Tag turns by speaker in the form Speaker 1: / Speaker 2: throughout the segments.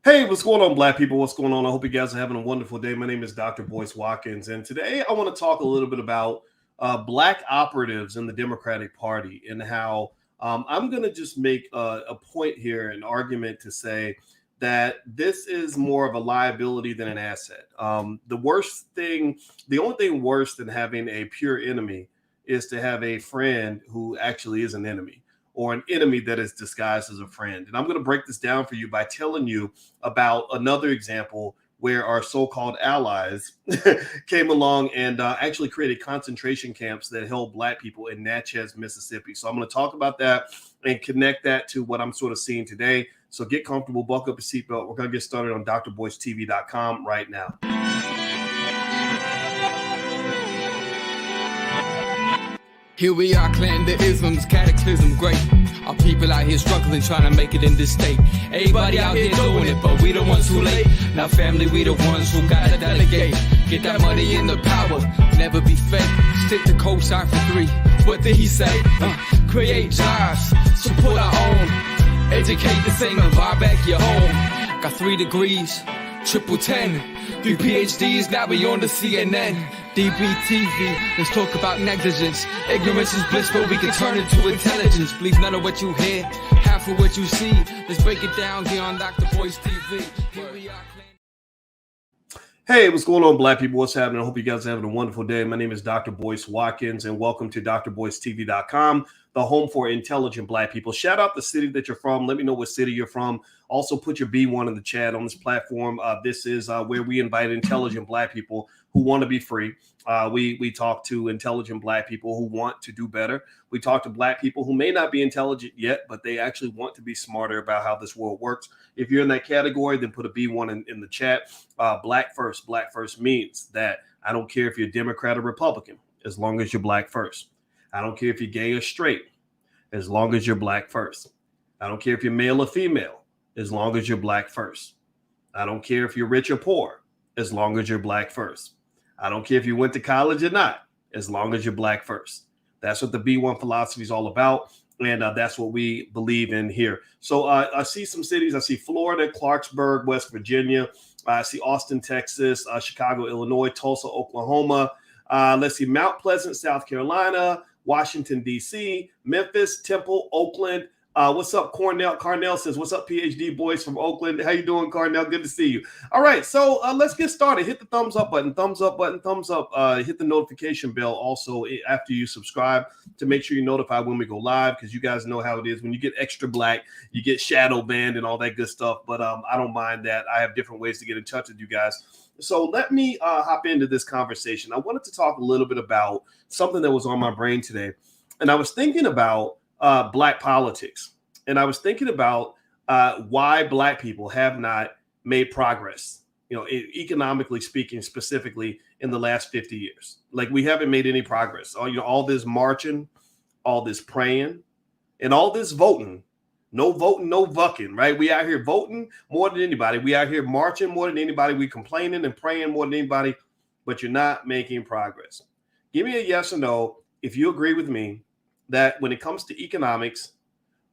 Speaker 1: Hey, what's going on, Black people? What's going on? I hope you guys are having a wonderful day. My name is Dr. Boyce Watkins, and today I want to talk a little bit about Black operatives in the Democratic Party and how I'm going to just make a point here, an argument to say that this is more of a liability than an asset. The only thing worse than having a pure enemy is to have a friend who actually is an enemy, or an enemy that is disguised as a friend. And I'm going to break this down for you by telling you about another example where our so-called allies came along and actually created concentration camps that held Black people in Natchez, Mississippi. So I'm going to talk about that and connect that to what I'm sort of seeing today. So get comfortable, buckle up your seatbelt. We're going to get started on drboycetv.com right now.
Speaker 2: Here we are, clan the isms, cataclysm, great. Our people out here struggling, trying to make it in this state. Everybody out here doing it, but we the ones who late. Now family, we the ones who gotta delegate. Get that money in the power, never be fake. Stick to co-sign for 3. What did he say? Create jobs, support our own. Educate the same and buy back your home. Got 3 degrees, triple 10. 3 PhDs, now we on the CNN. DBTV, let's talk about negligence. Ignorance is bliss, but we can turn it to intelligence. Believe none of what you hear, half of what you see. Let's break it down here on Dr. Boyce TV. Here we are.
Speaker 1: Hey, what's going on, Black people? What's happening? I hope you guys are having a wonderful day. My name is Dr. Boyce Watkins, and welcome to drboycetv.com, the home for intelligent Black people. Shout out the city that you're from. Let me know what city you're from. Also, put your B1 in the chat on this platform. This is where we invite intelligent Black people who want to be free. We talk to intelligent Black people who want to do better. We talk to Black people who may not be intelligent yet, but they actually want to be smarter about how this world works. If you're in that category, then put a B1 in the chat. Black first. Black first means that I don't care if you're Democrat or Republican, as long as you're Black first. I don't care if you're gay or straight, as long as you're Black first. I don't care if you're male or female, as long as you're Black first. I don't care if you're rich or poor, as long as you're Black first. I don't care if you went to college or not, as long as you're Black first. That's what the B1 philosophy is all about, and that's what we believe in here. So I see some cities. I see Florida, Clarksburg, West Virginia. I see Austin, Texas, Chicago, Illinois, Tulsa, Oklahoma. Let's see Mount Pleasant, South Carolina, Washington, D.C., Memphis, Temple, Oakland. What's up, Cornell? Carnell says, what's up, PhD boys from Oakland? How you doing, Carnell? Good to see you. All right, so let's get started. Hit the thumbs up button, thumbs up button, thumbs up. Hit the notification bell also after you subscribe to make sure you're notified when we go live, because you guys know how it is. When you get extra Black, you get shadow banned and all that good stuff, but I don't mind that. I have different ways to get in touch with you guys. So let me hop into this conversation. I wanted to talk a little bit about something that was on my brain today, and I was thinking about Black politics. And I was thinking about why Black people have not made progress, economically speaking, specifically in the last 50 years. Like, we haven't made any progress. All this marching, all this praying, and all this voting. No voting, no vucking, right? We out here voting more than anybody. We out here marching more than anybody. We complaining and praying more than anybody, but you're not making progress. Give me a yes or no if you agree with me that when it comes to economics,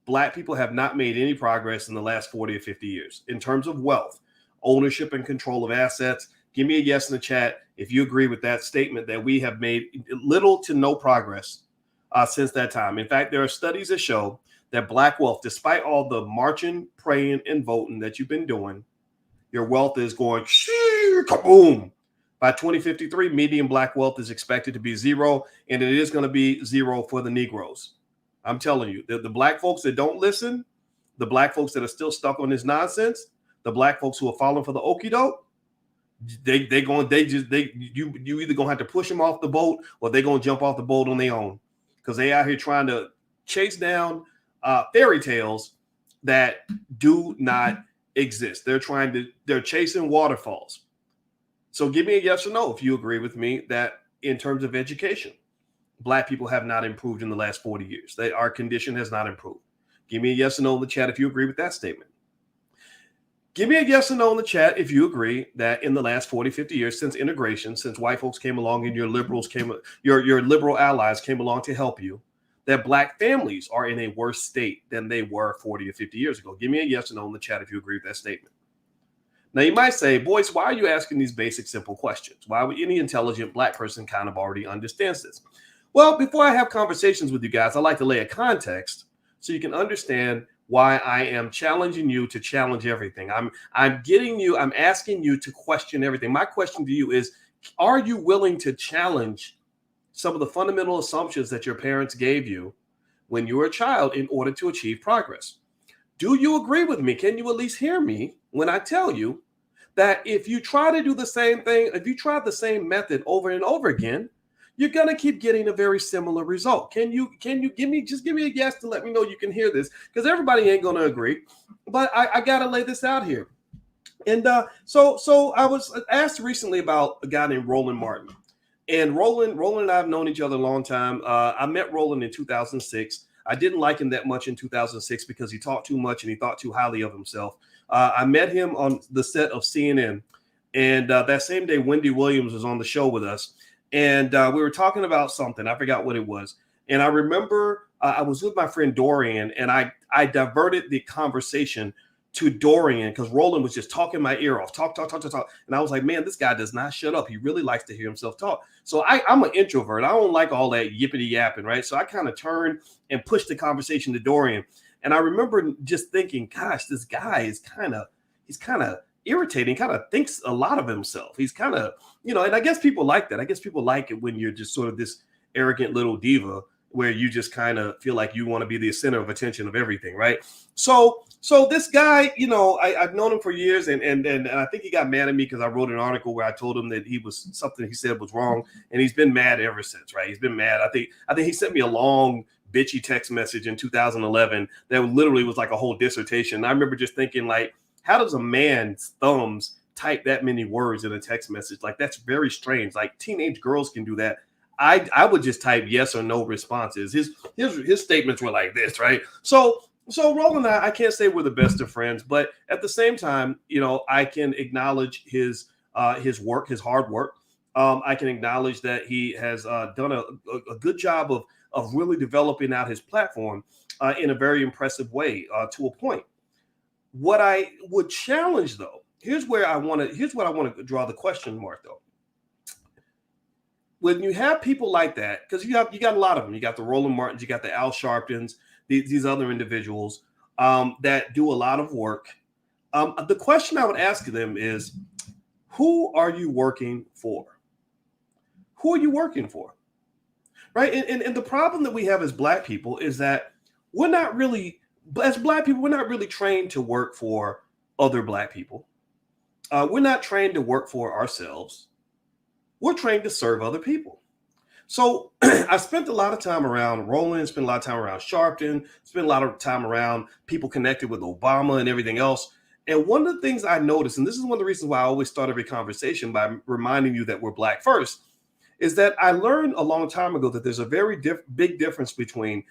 Speaker 1: Black people have not made any progress in the last 40 or 50 years in terms of wealth, ownership, and control of assets. Give me a yes in the chat if you agree with that statement, that we have made little to no progress since that time. In fact, there are studies that show that Black wealth, despite all the marching, praying, and voting that you've been doing, your wealth is going kaboom. By 2053, median Black wealth is expected to be 0, and it is going to be 0 for the Negroes. I'm telling you, the Black folks that don't listen, the Black folks that are still stuck on this nonsense, the Black folks who are falling for the okie doke, you either gonna have to push them off the boat, or they're gonna jump off the boat on their own, because they out here trying to chase down fairy tales that do not exist. They're chasing waterfalls. So give me a yes or no if you agree with me that in terms of education, Black people have not improved in the last 40 years. Our condition has not improved. Give me a yes or no in the chat if you agree with that statement. Give me a yes or no in the chat if you agree that in the last 40, 50 years, since integration, since white folks came along and your liberal allies came along to help you, that Black families are in a worse state than they were 40 or 50 years ago. Give me a yes or no in the chat if you agree with that statement. Now, you might say, Boyce, why are you asking these basic, simple questions? Why would any intelligent Black person kind of already understands this? Well, before I have conversations with you guys, I like to lay a context so you can understand why I am challenging you to challenge everything. I'm asking you to question everything. My question to you is, are you willing to challenge some of the fundamental assumptions that your parents gave you when you were a child in order to achieve progress? Do you agree with me? Can you at least hear me when I tell you that if you try to do the same thing, if you try the same method over and over again, you're gonna keep getting a very similar result? Can you give me a yes to let me know you can hear this? Because everybody ain't gonna agree, but I gotta lay this out here. And so I was asked recently about a guy named Roland Martin. And Roland and I have known each other a long time. I met Roland in 2006. I didn't like him that much in 2006 because he talked too much and he thought too highly of himself. I met him on the set of CNN. And that same day, Wendy Williams was on the show with us. And we were talking about something. I forgot what it was. And I remember I was with my friend Dorian, and I diverted the conversation to Dorian because Roland was just talking my ear off, talk. And I was like, man, this guy does not shut up. He really likes to hear himself talk. So I'm an introvert. I don't like all that yippity yapping, right? So I kind of turned and pushed the conversation to Dorian. And I remember just thinking, gosh, this guy is he's kind of irritating, kind of thinks a lot of himself. He's kind of, and I guess people like that. I guess people like it when you're just sort of this arrogant little diva where you just kind of feel like you want to be the center of attention of everything, right? So this guy, I've known him for years, and I think he got mad at me because I wrote an article where I told him that something he said was wrong, and he's been mad ever since, right? He's been mad. I think he sent me a long bitchy text message in 2011 that literally was like a whole dissertation. And I remember just thinking, like, how does a man's thumbs type that many words in a text message? Like, that's very strange. Like, teenage girls can do that. I would just type yes or no responses. His statements were like this, right? So Roland and I can't say we're the best of friends, but at the same time, I can acknowledge his work, his hard work. I can acknowledge that he has done a good job of really developing out his platform in a very impressive way to a point. What I would challenge, though, here's what I want to draw the question mark, though. When you have people like that, because you got a lot of them, you got the Roland Martins, you got the Al Sharptons, these other individuals that do a lot of work. The question I would ask them is, who are you working for? Who are you working for? Right? And the problem that we have as Black people is that we're not really trained to work for other Black people. We're not trained to work for ourselves. We're trained to serve other people. So I spent a lot of time around Roland, spent a lot of time around Sharpton, spent a lot of time around people connected with Obama and everything else. And one of the things I noticed, and this is one of the reasons why I always start every conversation by reminding you that we're Black first, is that I learned a long time ago that there's a very big difference between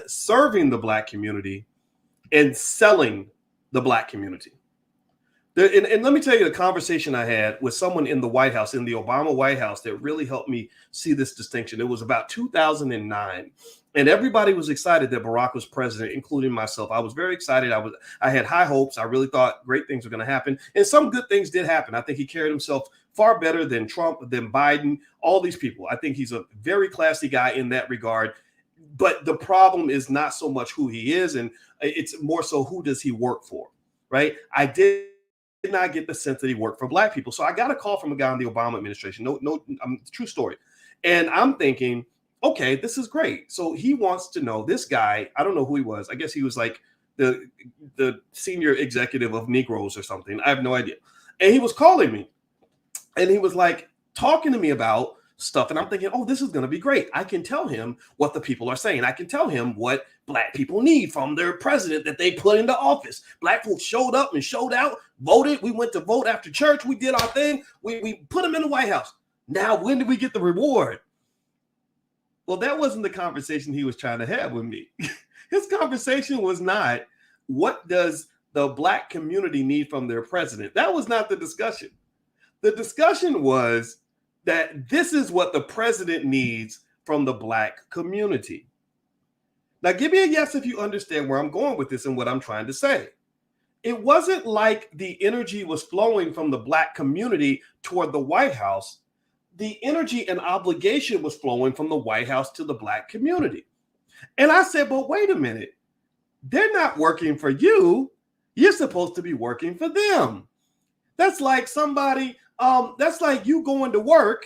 Speaker 1: serving the Black community and selling the Black community. And let me tell you the conversation I had with someone in the White House, in the Obama White House, that really helped me see this distinction. It was about 2009, and everybody was excited that Barack was president, including myself. I was very excited. I had high hopes. I really thought great things were going to happen, and some good things did happen. I think he carried himself far better than Trump, than Biden, all these people. I think he's a very classy guy in that regard. But the problem is not so much who he is, and it's more so who does he work for, right? I did not get the sense that he worked for Black people. So I got a call from a guy in the Obama administration. True story. And I'm thinking, okay, this is great. So he wants to know this guy. I don't know who he was. I guess he was like the senior executive of Negroes or something. I have no idea. And he was calling me, and he was like talking to me about stuff. And I'm thinking, oh, this is going to be great. I can tell him what the people are saying. I can tell him what Black people need from their president that they put into office. Black folks showed up and showed out, voted. We went to vote after church. We did our thing. We put him in the White House. Now, when did we get the reward? Well, that wasn't the conversation he was trying to have with me. His conversation was not, what does the Black community need from their president? That was not the discussion. The discussion was that this is what the president needs from the Black community. Now, give me a yes if you understand where I'm going with this and what I'm trying to say. It wasn't like the energy was flowing from the Black community toward the White House. The energy and obligation was flowing from the White House to the Black community. And I said, but wait a minute. They're not working for you. You're supposed to be working for them. That's like somebody, that's like you going to work.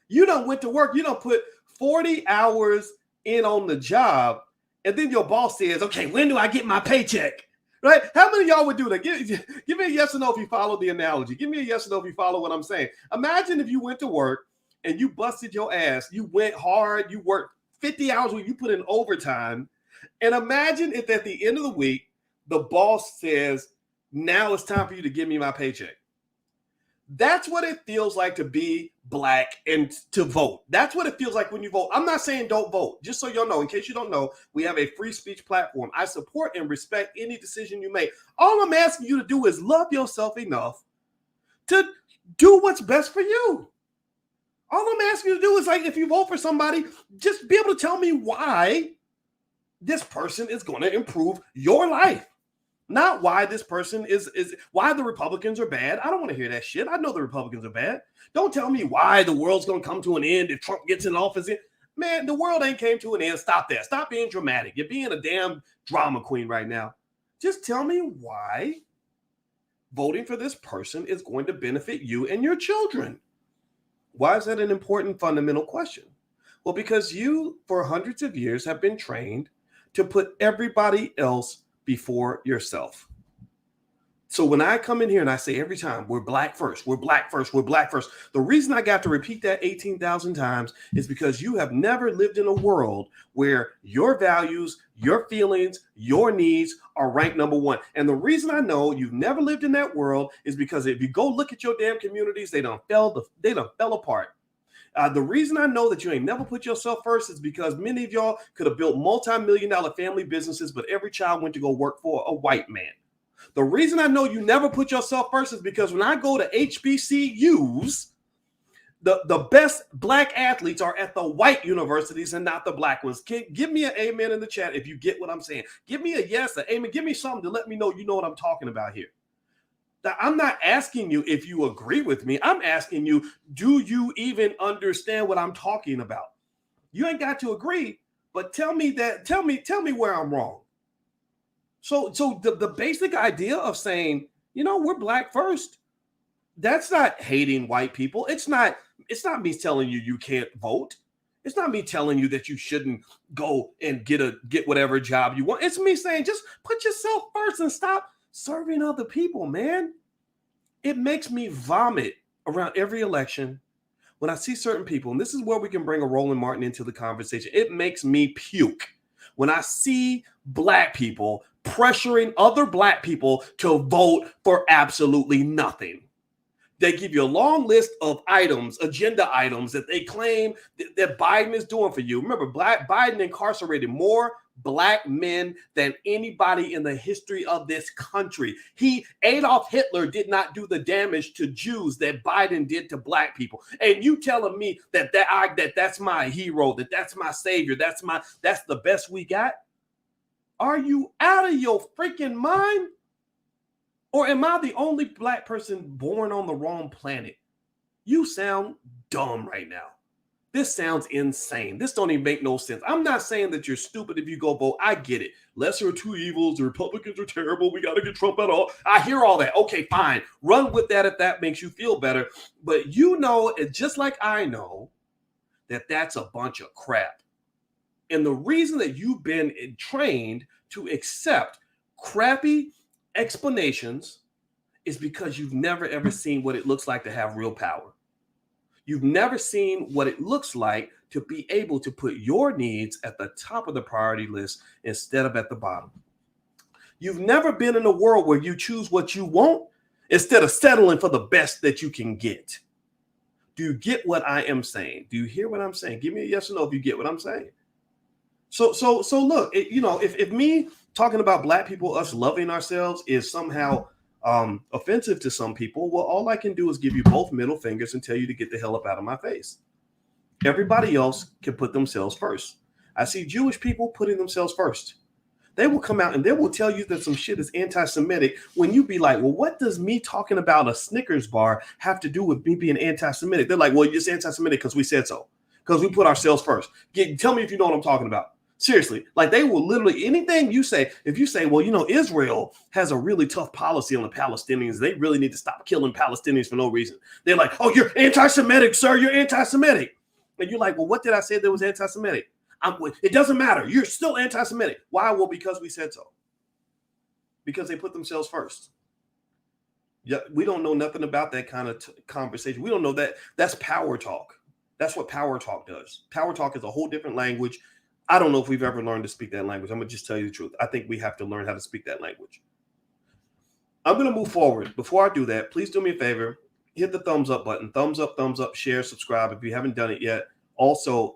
Speaker 1: You done went to work. You done put 40 hours in on the job. And then your boss says, okay, when do I get my paycheck? Right? How many of y'all would do that? Give me a yes or no if you follow the analogy. Give me a yes or no if you follow what I'm saying. Imagine if you went to work and you busted your ass. You went hard. You worked 50 hours where you put in overtime. And imagine if at the end of the week, the boss says, now it's time for you to give me my paycheck. That's what it feels like to be Black and to vote. That's what it feels like when you vote. I'm not saying don't vote. Just so y'all know, in case you don't know, we have a free speech platform. I support and respect any decision you make. All I'm asking you to do is love yourself enough to do what's best for you. All I'm asking you to do is, like, if you vote for somebody, just be able to tell me why this person is going to improve your life. Not why this person is why the Republicans are bad. I don't want to hear that shit. I know the Republicans are bad. Don't tell me why the world's going to come to an end if Trump gets in office. Man, the world ain't came to an end. Stop that. Stop being dramatic. You're being a damn drama queen right now. Just tell me why voting for this person is going to benefit you and your children. Why is that an important fundamental question? Well, because you, for hundreds of years, have been trained to put everybody else before yourself. So when I come in here and I say every time, we're Black first, we're Black first, we're Black first, the reason I got to repeat that 18,000 times is because you have never lived in a world where your values, your feelings, your needs are ranked number one. And the reason I know you've never lived in that world is because if you go look at your damn communities, they done fell apart. The reason I know that you ain't never put yourself first is because many of y'all could have built multi-million-dollar family businesses, but every child went to go work for a white man. The reason I know you never put yourself first is because when I go to HBCUs, the best Black athletes are at the white universities and not the Black ones. Give me an amen in the chat if you get what I'm saying. Give me a yes, an amen. Give me something to let me know you know what I'm talking about here. I'm not asking you if you agree with me. I'm asking you, do you even understand what I'm talking about? You ain't got to agree, but tell me where I'm wrong. So the basic idea of saying, we're Black first, that's not hating white people. It's not me telling you can't vote. It's not me telling you that you shouldn't go and get whatever job you want. It's me saying, just put yourself first and stop serving other people, man. It makes me vomit around every election when I see certain people, and this is where we can bring a Roland Martin into the conversation. It makes me puke when I see Black people pressuring other Black people to vote for absolutely nothing. They give you a long list of items, agenda items that they claim that Biden is doing for you. Remember, Biden incarcerated more Black men than anybody in the history of this country. Adolf Hitler did not do the damage to Jews that Biden did to Black people. And you telling me that's my hero, that's my savior, that's the best we got? Are you out of your freaking mind? Or am I the only Black person born on the wrong planet? You sound dumb right now. This sounds insane. This don't even make no sense. I'm not saying that you're stupid if you go vote. I get it. Lesser of two evils. The Republicans are terrible. We got to get Trump out of. I hear all that. Okay, fine. Run with that if that makes you feel better. But just like I know, that that's a bunch of crap. And the reason that you've been trained to accept crappy explanations is because you've never ever seen what it looks like to have real power. You've never seen what it looks like to be able to put your needs at the top of the priority list instead of at the bottom. You've never been in a world where you choose what you want instead of settling for the best that you can get. Do you get what I am saying? Do you hear what I'm saying? Give me a yes or no if you get what I'm saying. So look, if me talking about Black people, us loving ourselves is somehow offensive to some people, well, all I can do is give you both middle fingers and tell you to get the hell up out of my face. Everybody else can put themselves first. I see Jewish people putting themselves first. They will come out and they will tell you that some shit is anti-Semitic when you be like, well, what does me talking about a Snickers bar have to do with me being anti-Semitic? They're like, well, you're just anti-Semitic because we said so, because we put ourselves first. Tell me if you know what I'm talking about. Seriously, like they will literally, anything you say, if you say, well, you know, Israel has a really tough policy on the Palestinians. They really need to stop killing Palestinians for no reason. They're like, oh, you're anti-Semitic, sir. You're anti-Semitic. And you're like, well, what did I say that was anti-Semitic? It doesn't matter. You're still anti-Semitic. Why? Well, because we said so. Because they put themselves first. Yeah, we don't know nothing about that kind of conversation. We don't know that. That's power talk. That's what power talk does. Power talk is a whole different language. I don't know if we've ever learned to speak that language. I'm going to just tell you the truth. I think we have to learn how to speak that language. I'm going to move forward. Before I do that, please do me a favor. Hit the thumbs up button. Thumbs up, share, subscribe if you haven't done it yet. Also,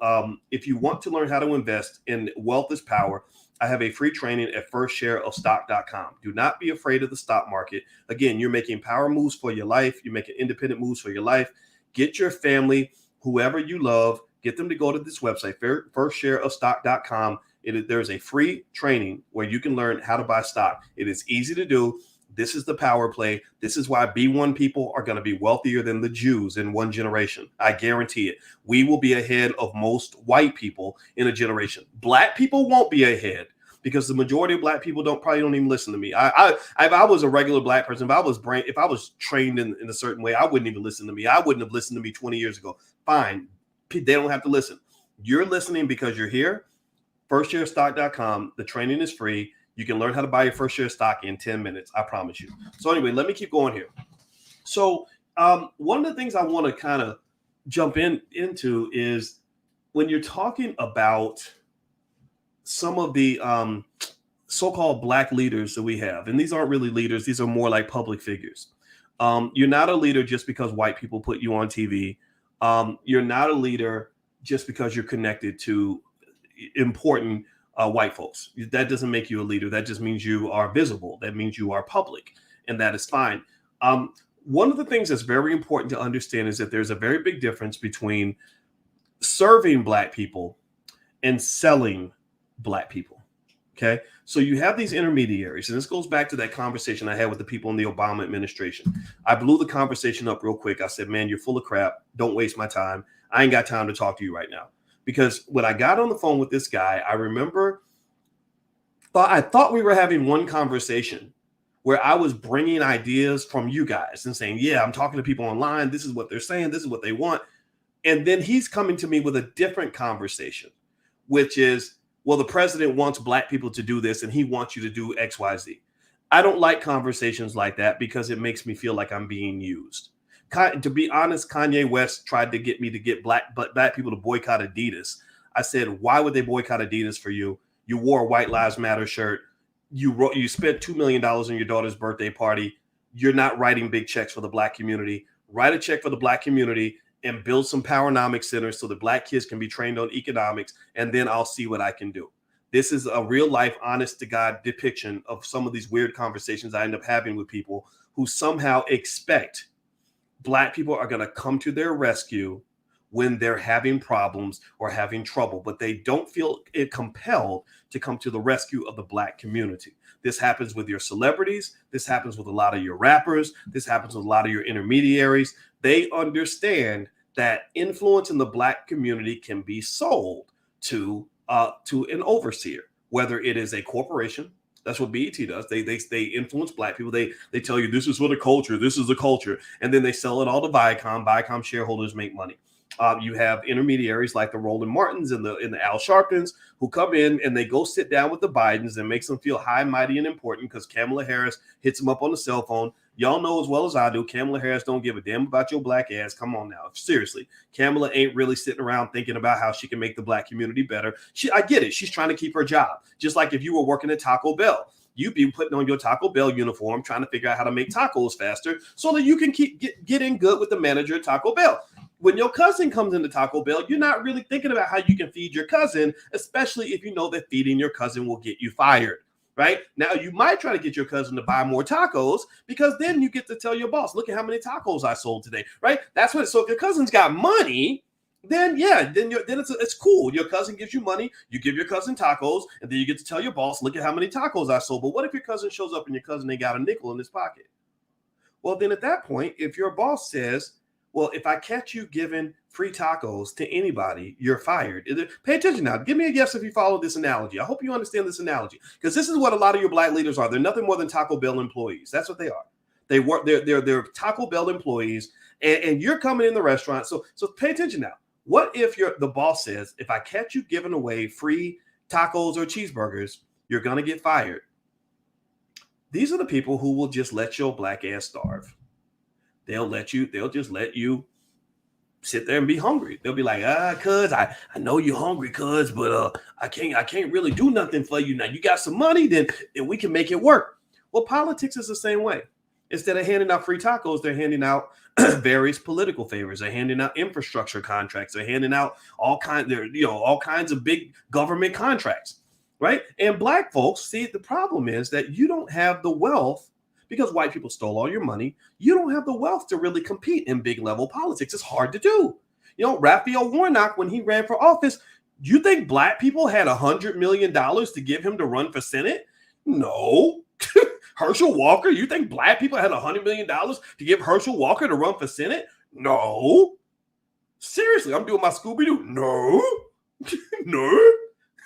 Speaker 1: if you want to learn how to invest in Wealth is Power, I have a free training at firstshareofstock.com. Do not be afraid of the stock market. Again, you're making power moves for your life. You're making independent moves for your life. Get your family, whoever you love, get them to go to this website, firstshareofstock.com. There's a free training where you can learn how to buy stock. It is easy to do. This is the power play. This is why B1 people are going to be wealthier than the Jews in one generation. I guarantee it. We will be ahead of most white people in a generation. Black people won't be ahead because the majority of black people probably don't even listen to me. If I was a regular black person, if I was trained in a certain way, I wouldn't even listen to me. I wouldn't have listened to me 20 years ago. Fine. They don't have to listen. You're listening because you're here. Firstsharestock.com. The training is free. You can learn how to buy your first share of stock in 10 minutes. I promise you. So anyway, let me keep going here. So one of the things I want to kind of jump into is when you're talking about some of the so-called black leaders that we have, and these aren't really leaders. These are more like public figures. You're not a leader just because white people put you on TV. You're not a leader just because you're connected to important white folks. That doesn't make you a leader. That just means you are visible. That means you are public, and that is fine. One of the things that's very important to understand is that there's a very big difference between serving black people and selling black people. Okay. So you have these intermediaries, and this goes back to that conversation I had with the people in the Obama administration. I blew the conversation up real quick. I said, man, you're full of crap. Don't waste my time. I ain't got time to talk to you right now. Because when I got on the phone with this guy, I remember I thought we were having one conversation where I was bringing ideas from you guys and saying, yeah, I'm talking to people online. This is what they're saying. This is what they want. And then he's coming to me with a different conversation, which is, well, the president wants black people to do this and he wants you to do X, Y, Z. I don't like conversations like that because it makes me feel like I'm being used. To be honest, Kanye West tried to get me to get black people to boycott Adidas. I said, why would they boycott Adidas for you? You wore a White Lives Matter shirt. You spent $2 million on your daughter's birthday party. You're not writing big checks for the black community. Write a check for the black community and build some powernomics centers so that black kids can be trained on economics, and then I'll see what I can do. This is a real life, honest to God depiction of some of these weird conversations I end up having with people who somehow expect black people are going to come to their rescue when they're having problems or having trouble, but they don't feel compelled to come to the rescue of the black community. This happens with your celebrities. This happens with a lot of your rappers. This happens with a lot of your intermediaries. They understand that influence in the black community can be sold to an overseer, whether it is a corporation. That's what BET does. They influence black people. They tell you this is for the culture. This is the culture. And then they sell it all to Viacom. Viacom shareholders make money. You have intermediaries like the Roland Martins and the Al Sharptons who come in and they go sit down with the Bidens and makes them feel high, mighty, and important because Kamala Harris hits them up on the cell phone. Y'all know as well as I do, Kamala Harris don't give a damn about your black ass. Come on now. Seriously. Kamala ain't really sitting around thinking about how she can make the black community better. I get it. She's trying to keep her job. Just like if you were working at Taco Bell, you'd be putting on your Taco Bell uniform, trying to figure out how to make tacos faster so that you can get in good with the manager at Taco Bell. When your cousin comes into Taco Bell, you're not really thinking about how you can feed your cousin, especially if you know that feeding your cousin will get you fired. Right now, you might try to get your cousin to buy more tacos because then you get to tell your boss, look at how many tacos I sold today. Right. That's what. So if your cousin's got money, then it's cool. Your cousin gives you money, you give your cousin tacos, and then you get to tell your boss, look at how many tacos I sold. But what if your cousin shows up and your cousin ain't got a nickel in his pocket? Well, then at that point, if your boss says, well, if I catch you giving free tacos to anybody, you're fired. Pay attention now. Give me a yes if you follow this analogy. I hope you understand this analogy, because this is what a lot of your black leaders are. They're nothing more than Taco Bell employees. That's what they are. They work. They're Taco Bell employees, and you're coming in the restaurant. So pay attention now. What if the boss says, if I catch you giving away free tacos or cheeseburgers, you're gonna get fired? These are the people who will just let your black ass starve. They'll just let you sit there and be hungry. They'll be like, cuz I know you're hungry, cuz, but I can't really do nothing for you. Now you got some money, then we can make it work. Well, politics is the same way. Instead of handing out free tacos, they're handing out various political favors. They're handing out infrastructure contracts. They're handing out all kinds of big government contracts, right? And black folks, see, the problem is that you don't have the wealth because white people stole all your money. You don't have the wealth to really compete in big level politics. It's hard to do. Raphael Warnock, when he ran for office, you think black people had $100 million to give him to run for Senate? No. Herschel Walker, you think black people had $100 million to give Herschel Walker to run for Senate? No. Seriously, I'm doing my Scooby-Doo. No. No.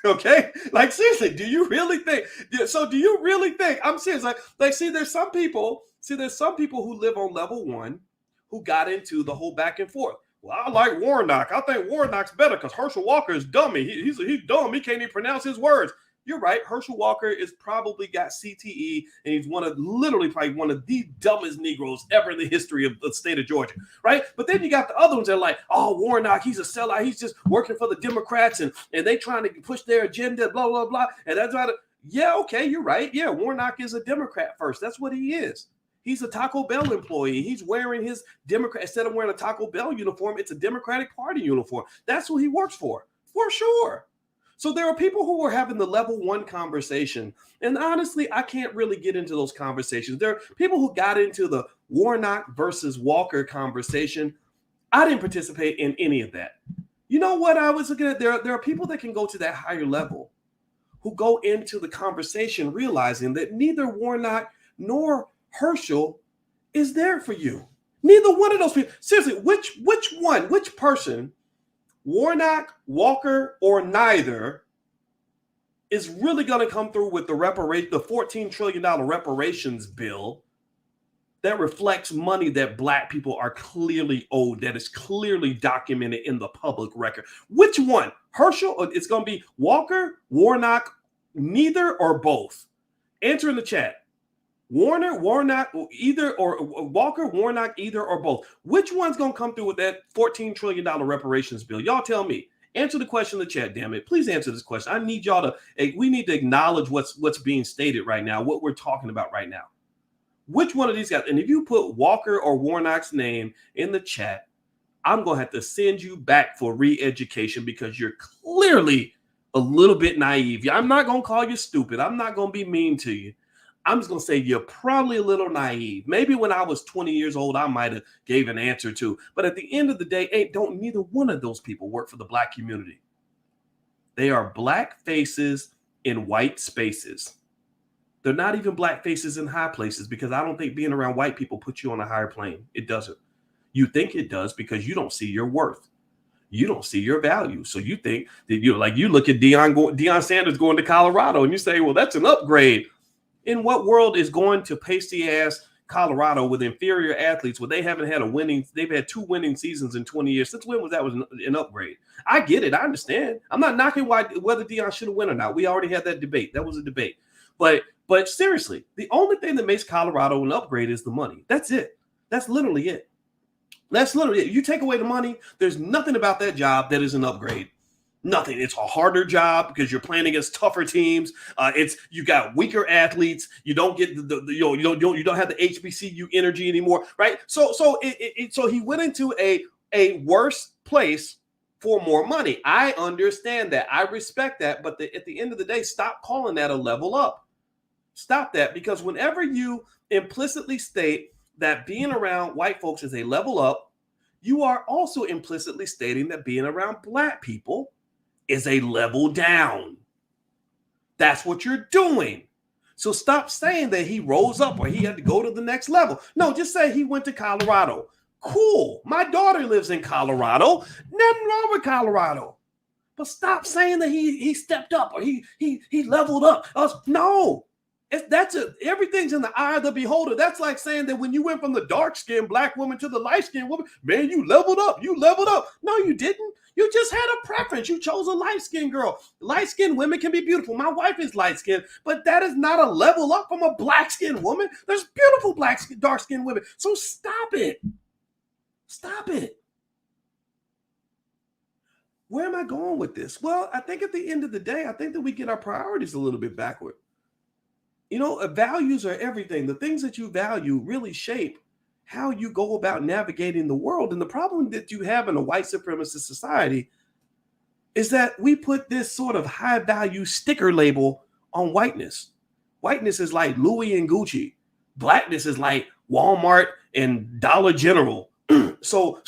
Speaker 1: Okay, like seriously, do you really think? So do you really think? I'm serious. Like, see, there's some people who live on level one who got into the whole back and forth. Well, I like Warnock. I think Warnock's better because Herschel Walker is dummy. He's dumb. He can't even pronounce his words. You're right. Herschel Walker is probably got CTE, and he's probably one of the dumbest Negroes ever in the history of the state of Georgia, right? But then you got the other ones that are like, oh, Warnock, he's a sellout. He's just working for the Democrats, and they trying to push their agenda, blah, blah, blah. And that's why, yeah, okay, you're right. Yeah, Warnock is a Democrat first. That's what he is. He's a Taco Bell employee. He's wearing his Democrat, instead of wearing a Taco Bell uniform, it's a Democratic Party uniform. That's who he works for sure. So there are people who are having the level one conversation. And honestly, I can't really get into those conversations. There are people who got into the Warnock versus Walker conversation. I didn't participate in any of that. You know what I was looking at? There are people that can go to that higher level who go into the conversation realizing that neither Warnock nor Herschel is there for you. Neither one of those people. Seriously, which person, Warnock, Walker, or neither, is really going to come through with the $14 trillion reparations bill that reflects money that black people are clearly owed, that is clearly documented in the public record? Which one? Herschel? Or it's going to be Walker, Warnock, neither, or both? Answer in the chat. Warnock, either, or Walker, Warnock, either, or both. Which one's going to come through with that $14 trillion reparations bill? Y'all tell me. Answer the question in the chat, damn it. Please answer this question. I need y'all we need to acknowledge what's being stated right now, what we're talking about right now. Which one of these guys? And if you put Walker or Warnock's name in the chat, I'm going to have to send you back for re-education because you're clearly a little bit naive. I'm not going to call you stupid. I'm not going to be mean to you. I'm just going to say you're probably a little naive. Maybe when I was 20 years old, I might have gave an answer to. But at the end of the day, neither one of those people work for the black community. They are black faces in white spaces. They're not even black faces in high places because I don't think being around white people puts you on a higher plane. It doesn't. You think it does because you don't see your worth. You don't see your value. So you think that you look at Deion Sanders going to Colorado and you say, well, that's an upgrade. In what world is going to pasty ass Colorado with inferior athletes where they've had 2 winning seasons in 20 years? Since when was that an upgrade? I get it. I understand. I'm not knocking whether Deion should have won or not. We already had that debate. That was a debate. But seriously, the only thing that makes Colorado an upgrade is the money. That's it. That's literally it. You take away the money, there's nothing about that job that is an upgrade. Nothing. It's a harder job because you're playing against tougher teams. You got weaker athletes. You don't get you don't have the HBCU energy anymore, right? So he went into a worse place for more money. I understand that. I respect that. But at the end of the day, stop calling that a level up. Stop that, because whenever you implicitly state that being around white folks is a level up, you are also implicitly stating that being around black people is a level down. That's what you're doing. So stop saying that he rose up or he had to go to the next level. No, just say he went to Colorado. Cool. My daughter lives in Colorado. Nothing wrong with Colorado. But stop saying that he stepped up or he leveled up. No. Everything's in the eye of the beholder. That's like saying that when you went from the dark-skinned black woman to the light-skinned woman, man, you leveled up. You leveled up. No, you didn't. You just had a preference. You chose a light-skinned girl. Light-skinned women can be beautiful. My wife is light-skinned, but that is not a level up from a black-skinned woman. There's beautiful dark-skinned women. So stop it. Stop it. Where am I going with this? Well, I think at the end of the day, I think that we get our priorities a little bit backward. Values are everything. The things that you value really shape how you go about navigating the world. And the problem that you have in a white supremacist society is that we put this sort of high value sticker label on whiteness. Whiteness is like Louis and Gucci. Blackness is like Walmart and Dollar General. So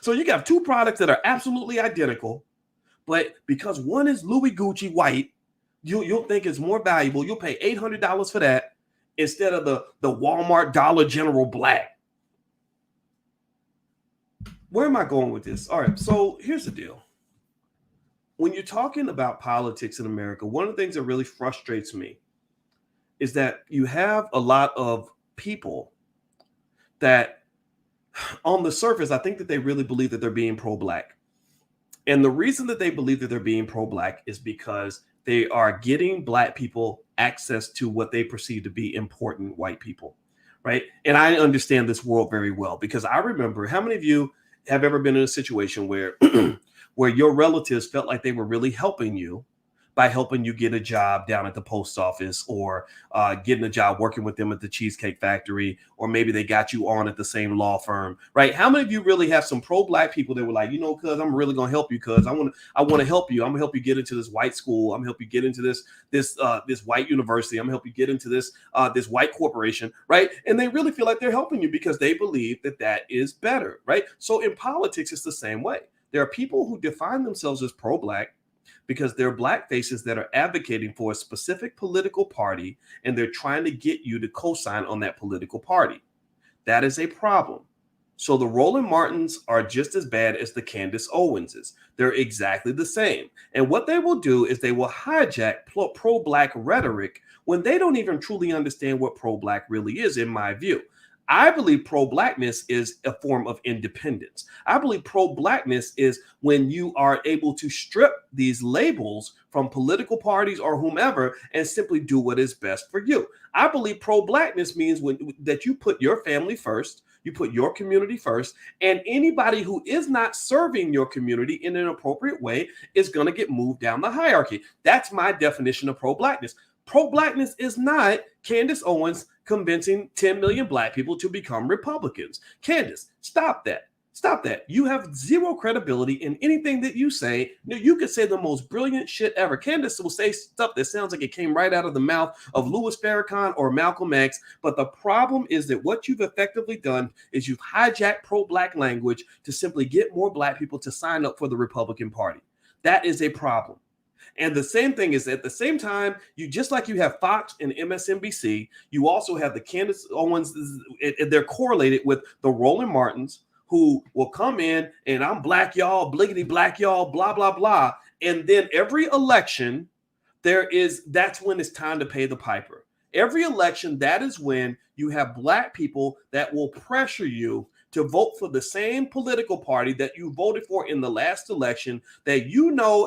Speaker 1: you got two products that are absolutely identical, but because one is Louis Gucci white, you'll think it's more valuable. You'll pay $800 for that instead of the Walmart Dollar General black. Where am I going with this? All right, so here's the deal. When you're talking about politics in America, one of the things that really frustrates me is that you have a lot of people that on the surface, I think that they really believe that they're being pro-black. And the reason that they believe that they're being pro-black is because they are getting black people access to what they perceive to be important white people, right? And I understand this world very well because I remember, how many of you have ever been in a situation where where your relatives felt like they were really helping you by helping you get a job down at the post office or getting a job working with them at the Cheesecake Factory, or maybe they got you on at the same law firm, right? How many of you really have some pro-black people that were like, cuz I'm really going to help you because I want to help you. I'm going to help you get into this white school. I'm going to help you get into this white university. I'm going to help you get into this white corporation, right? And they really feel like they're helping you because they believe that that is better, right? So in politics, it's the same way. There are people who define themselves as pro-black because they're black faces that are advocating for a specific political party, and they're trying to get you to co-sign on that political party. That is a problem. So the Roland Martins are just as bad as the Candace Owenses. They're exactly the same. And what they will do is they will hijack pro-black rhetoric when they don't even truly understand what pro-black really is, in my view. I believe pro-blackness is a form of independence. I believe pro-blackness is when you are able to strip these labels from political parties or whomever and simply do what is best for you. I believe pro-blackness means that you put your family first, you put your community first, and anybody who is not serving your community in an appropriate way is going to get moved down the hierarchy. That's my definition of pro-blackness. Pro-blackness is not Candace Owens convincing 10 million black people to become Republicans. Candace, stop that. Stop that. You have zero credibility in anything that you say. You could say the most brilliant shit ever. Candace will say stuff that sounds like it came right out of the mouth of Louis Farrakhan or Malcolm X. But the problem is that what you've effectively done is you've hijacked pro-black language to simply get more black people to sign up for the Republican Party. That is a problem. And the same thing is at the same time, just like you have Fox and MSNBC, you also have the Candace Owens. They're correlated with the Roland Martins, who will come in and I'm black, y'all, bliggity black, y'all, blah, blah, blah. And then every election, that's when it's time to pay the piper. Every election, that is when you have black people that will pressure you to vote for the same political party that you voted for in the last election that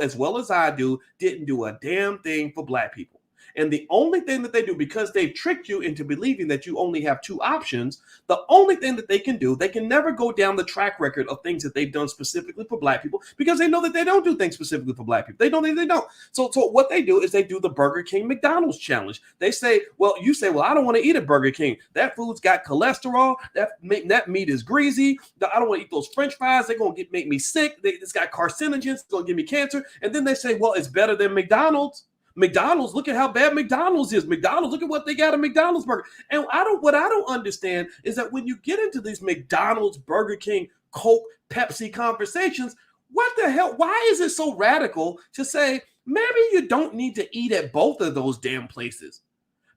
Speaker 1: as well as I do, didn't do a damn thing for black people. And the only thing that they do, because they've tricked you into believing that you only have two options, the only thing that they can do, they can never go down the track record of things that they've done specifically for black people because they know that they don't do things specifically for black people. They don't. So what they do is they do the Burger King McDonald's challenge. They say, you say, I don't want to eat at Burger King. That food's got cholesterol. That meat is greasy. I don't want to eat those French fries. They're going to make me sick. It's got carcinogens. It's going to give me cancer. And then they say, it's better than McDonald's. McDonald's, look at how bad McDonald's is. McDonald's, look at what they got at McDonald's burger. And what I don't understand is that when you get into these McDonald's, Burger King, Coke, Pepsi conversations, what the hell? Why is it so radical to say maybe you don't need to eat at both of those damn places?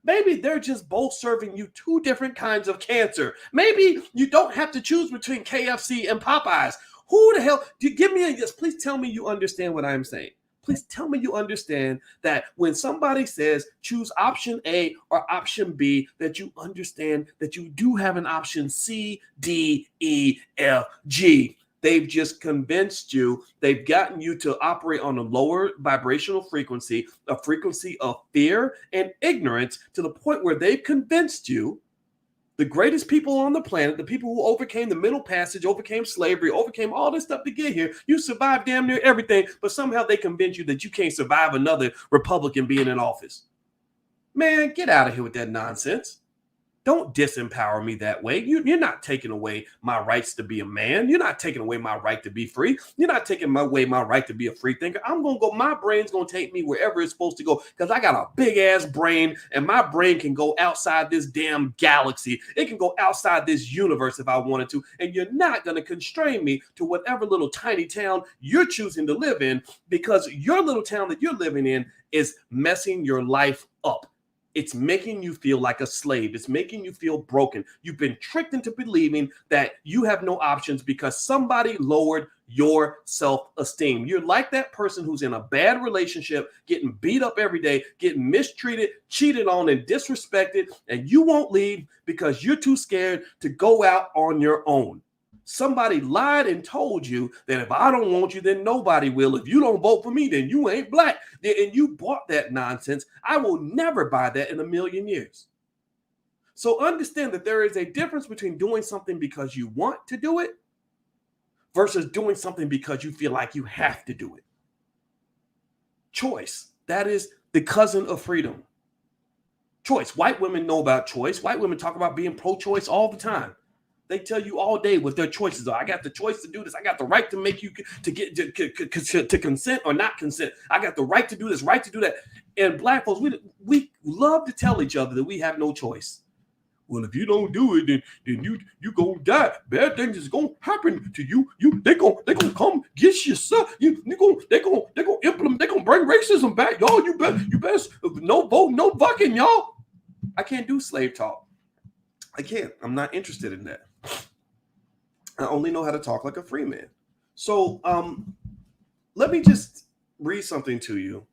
Speaker 1: Maybe they're just both serving you two different kinds of cancer. Maybe you don't have to choose between KFC and Popeyes. Who the hell? Give me this. Please tell me you understand what I'm saying. Please tell me you understand that when somebody says choose option A or option B, that you understand that you do have an option C, D, E, F, G. They've just convinced you. They've gotten you to operate on a lower vibrational frequency, a frequency of fear and ignorance, to the point where they've convinced you, the greatest people on the planet, the people who overcame the Middle Passage, overcame slavery, overcame all this stuff to get here. You survived damn near everything, but somehow they convince you that you can't survive another Republican being in office. Man, get out of here with that nonsense. Don't disempower me that way. You're not taking away my rights to be a man. You're not taking away my right to be free. You're not taking away my right to be a free thinker. I'm going to go. My brain's going to take me wherever it's supposed to go, because I got a big ass brain, and my brain can go outside this damn galaxy. It can go outside this universe if I wanted to. And you're not going to constrain me to whatever little tiny town you're choosing to live in, because your little town that you're living in is messing your life up. It's making you feel like a slave. It's making you feel broken. You've been tricked into believing that you have no options because somebody lowered your self-esteem. You're like that person who's in a bad relationship, getting beat up every day, getting mistreated, cheated on, and disrespected, and you won't leave because you're too scared to go out on your own. Somebody lied and told you that if I don't want you, then nobody will. If you don't vote for me, then you ain't black. And you bought that nonsense. I will never buy that in a million years. So understand that there is a difference between doing something because you want to do it versus doing something because you feel like you have to do it. Choice. That is the cousin of freedom. Choice. White women know about choice. White women talk about being pro-choice all the time. They tell you all day what their choices are. I got the choice to do this. I got the right to make you to consent or not consent. I got the right to do this, right to do that. And black folks, we love to tell each other that we have no choice. Well, if you don't do it, then you gonna die. Bad things is gonna happen to you. They gonna come get you, son. They gonna implement. They gonna bring racism back, y'all. You best no vote, no bucking, y'all. I can't do slave talk. I can't. I'm not interested in that. I only know how to talk like a free man. So let me just read something to you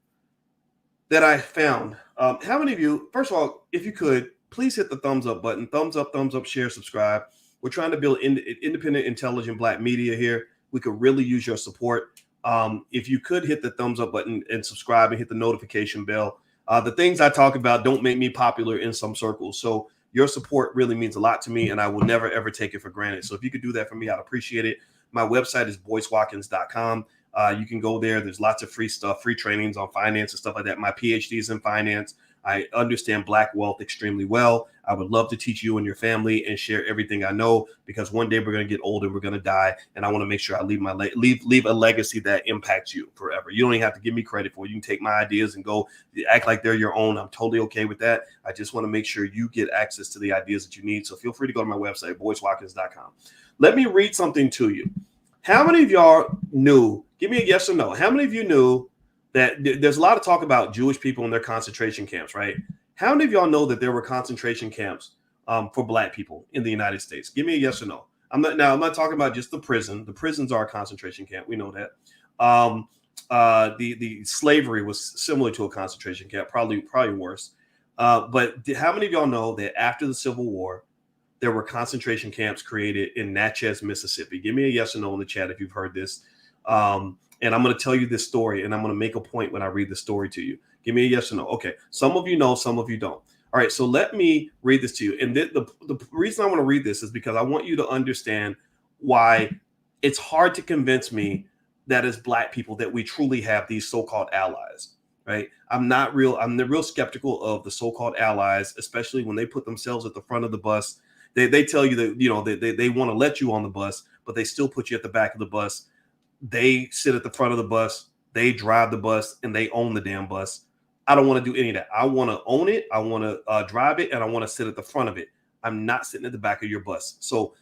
Speaker 1: that I found. How many of you, first of all, if you could, please hit the thumbs up button. Thumbs up, share, subscribe. We're trying to build independent, intelligent black media here. We could really use your support. If you could hit the thumbs up button and subscribe and hit the notification bell. The things I talk about don't make me popular in some circles. So your support really means a lot to me, and I will never, ever take it for granted. So if you could do that for me, I'd appreciate it. My website is boycewatkins.com. You can go there. There's lots of free stuff, free trainings on finance and stuff like that. My PhD is in finance. I understand black wealth extremely well. I would love to teach you and your family and share everything I know, because one day we're going to get old and we're going to die. And I want to make sure I leave a legacy that impacts you forever. You don't even have to give me credit for it. You can take my ideas and go act like they're your own. I'm totally okay with that. I just want to make sure you get access to the ideas that you need. So feel free to go to my website, boycewatkins.com. Let me read something to you. How many of y'all knew, give me a yes or no, how many of you knew that there's a lot of talk about Jewish people and their concentration camps, right? How many of y'all know that there were concentration camps for black people in the United States? Give me a yes or no. I'm not talking about just the prison. The prisons are a concentration camp. We know that. The slavery was similar to a concentration camp, probably worse. But how many of y'all know that after the Civil War, there were concentration camps created in Natchez, Mississippi? Give me a yes or no in the chat if you've heard this. And I'm going to tell you this story, and I'm going to make a point when I read the story to you. Give me a yes or no. Okay. Some of you know, some of you don't. All right. So let me read this to you. And the reason I want to read this is because I want you to understand why it's hard to convince me that as black people that we truly have these so-called allies, right? I'm real skeptical of the so-called allies, especially when they put themselves at the front of the bus. They tell you that, they want to let you on the bus, but they still put you at the back of the bus. They sit at the front of the bus, they drive the bus, and they own the damn bus. I don't want to do any of that. I want to own it. I want to drive it, and I want to sit at the front of it. I'm not sitting at the back of your bus. So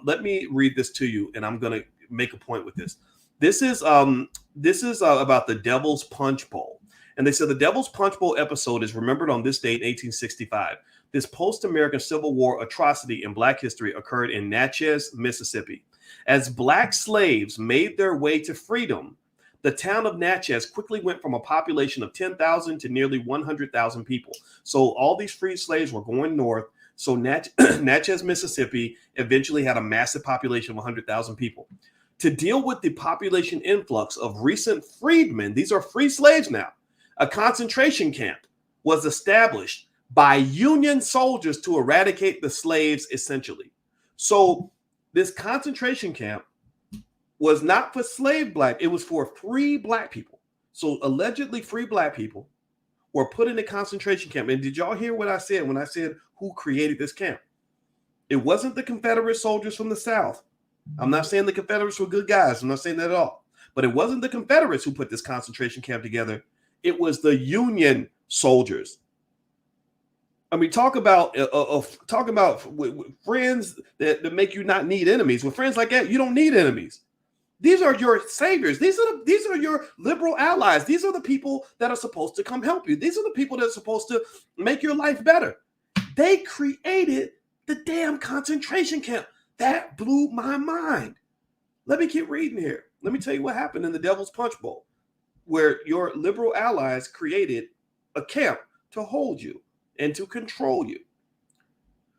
Speaker 1: let me read this to you, and I'm going to make a point with this. This is about the Devil's Punch Bowl. And they said the Devil's Punch Bowl episode is remembered on this date, 1865. This post-American Civil War atrocity in Black history occurred in Natchez, Mississippi. As Black slaves made their way to freedom, the town of Natchez quickly went from a population of 10,000 to nearly 100,000 people. So all these freed slaves were going north. So Natchez, Mississippi eventually had a massive population of 100,000 people. To deal with the population influx of recent freedmen, these are free slaves now, a concentration camp was established by Union soldiers to eradicate the slaves, essentially. So this concentration camp was not for slave Black, it was for free Black people. So allegedly free Black people were put in a concentration camp. And did y'all hear what I said when I said who created this camp? It wasn't the Confederate soldiers from the South. I'm not saying the Confederates were good guys. I'm not saying that at all. But it wasn't the Confederates who put this concentration camp together. It was the Union soldiers. I mean, talk about friends that make you not need enemies. With friends like that, you don't need enemies. These are your saviors. These are your liberal allies. These are the people that are supposed to come help you. These are the people that are supposed to make your life better. They created the damn concentration camp. That blew my mind. Let me keep reading here. Let me tell you what happened in the Devil's Punch Bowl, where your liberal allies created a camp to hold you and to control you.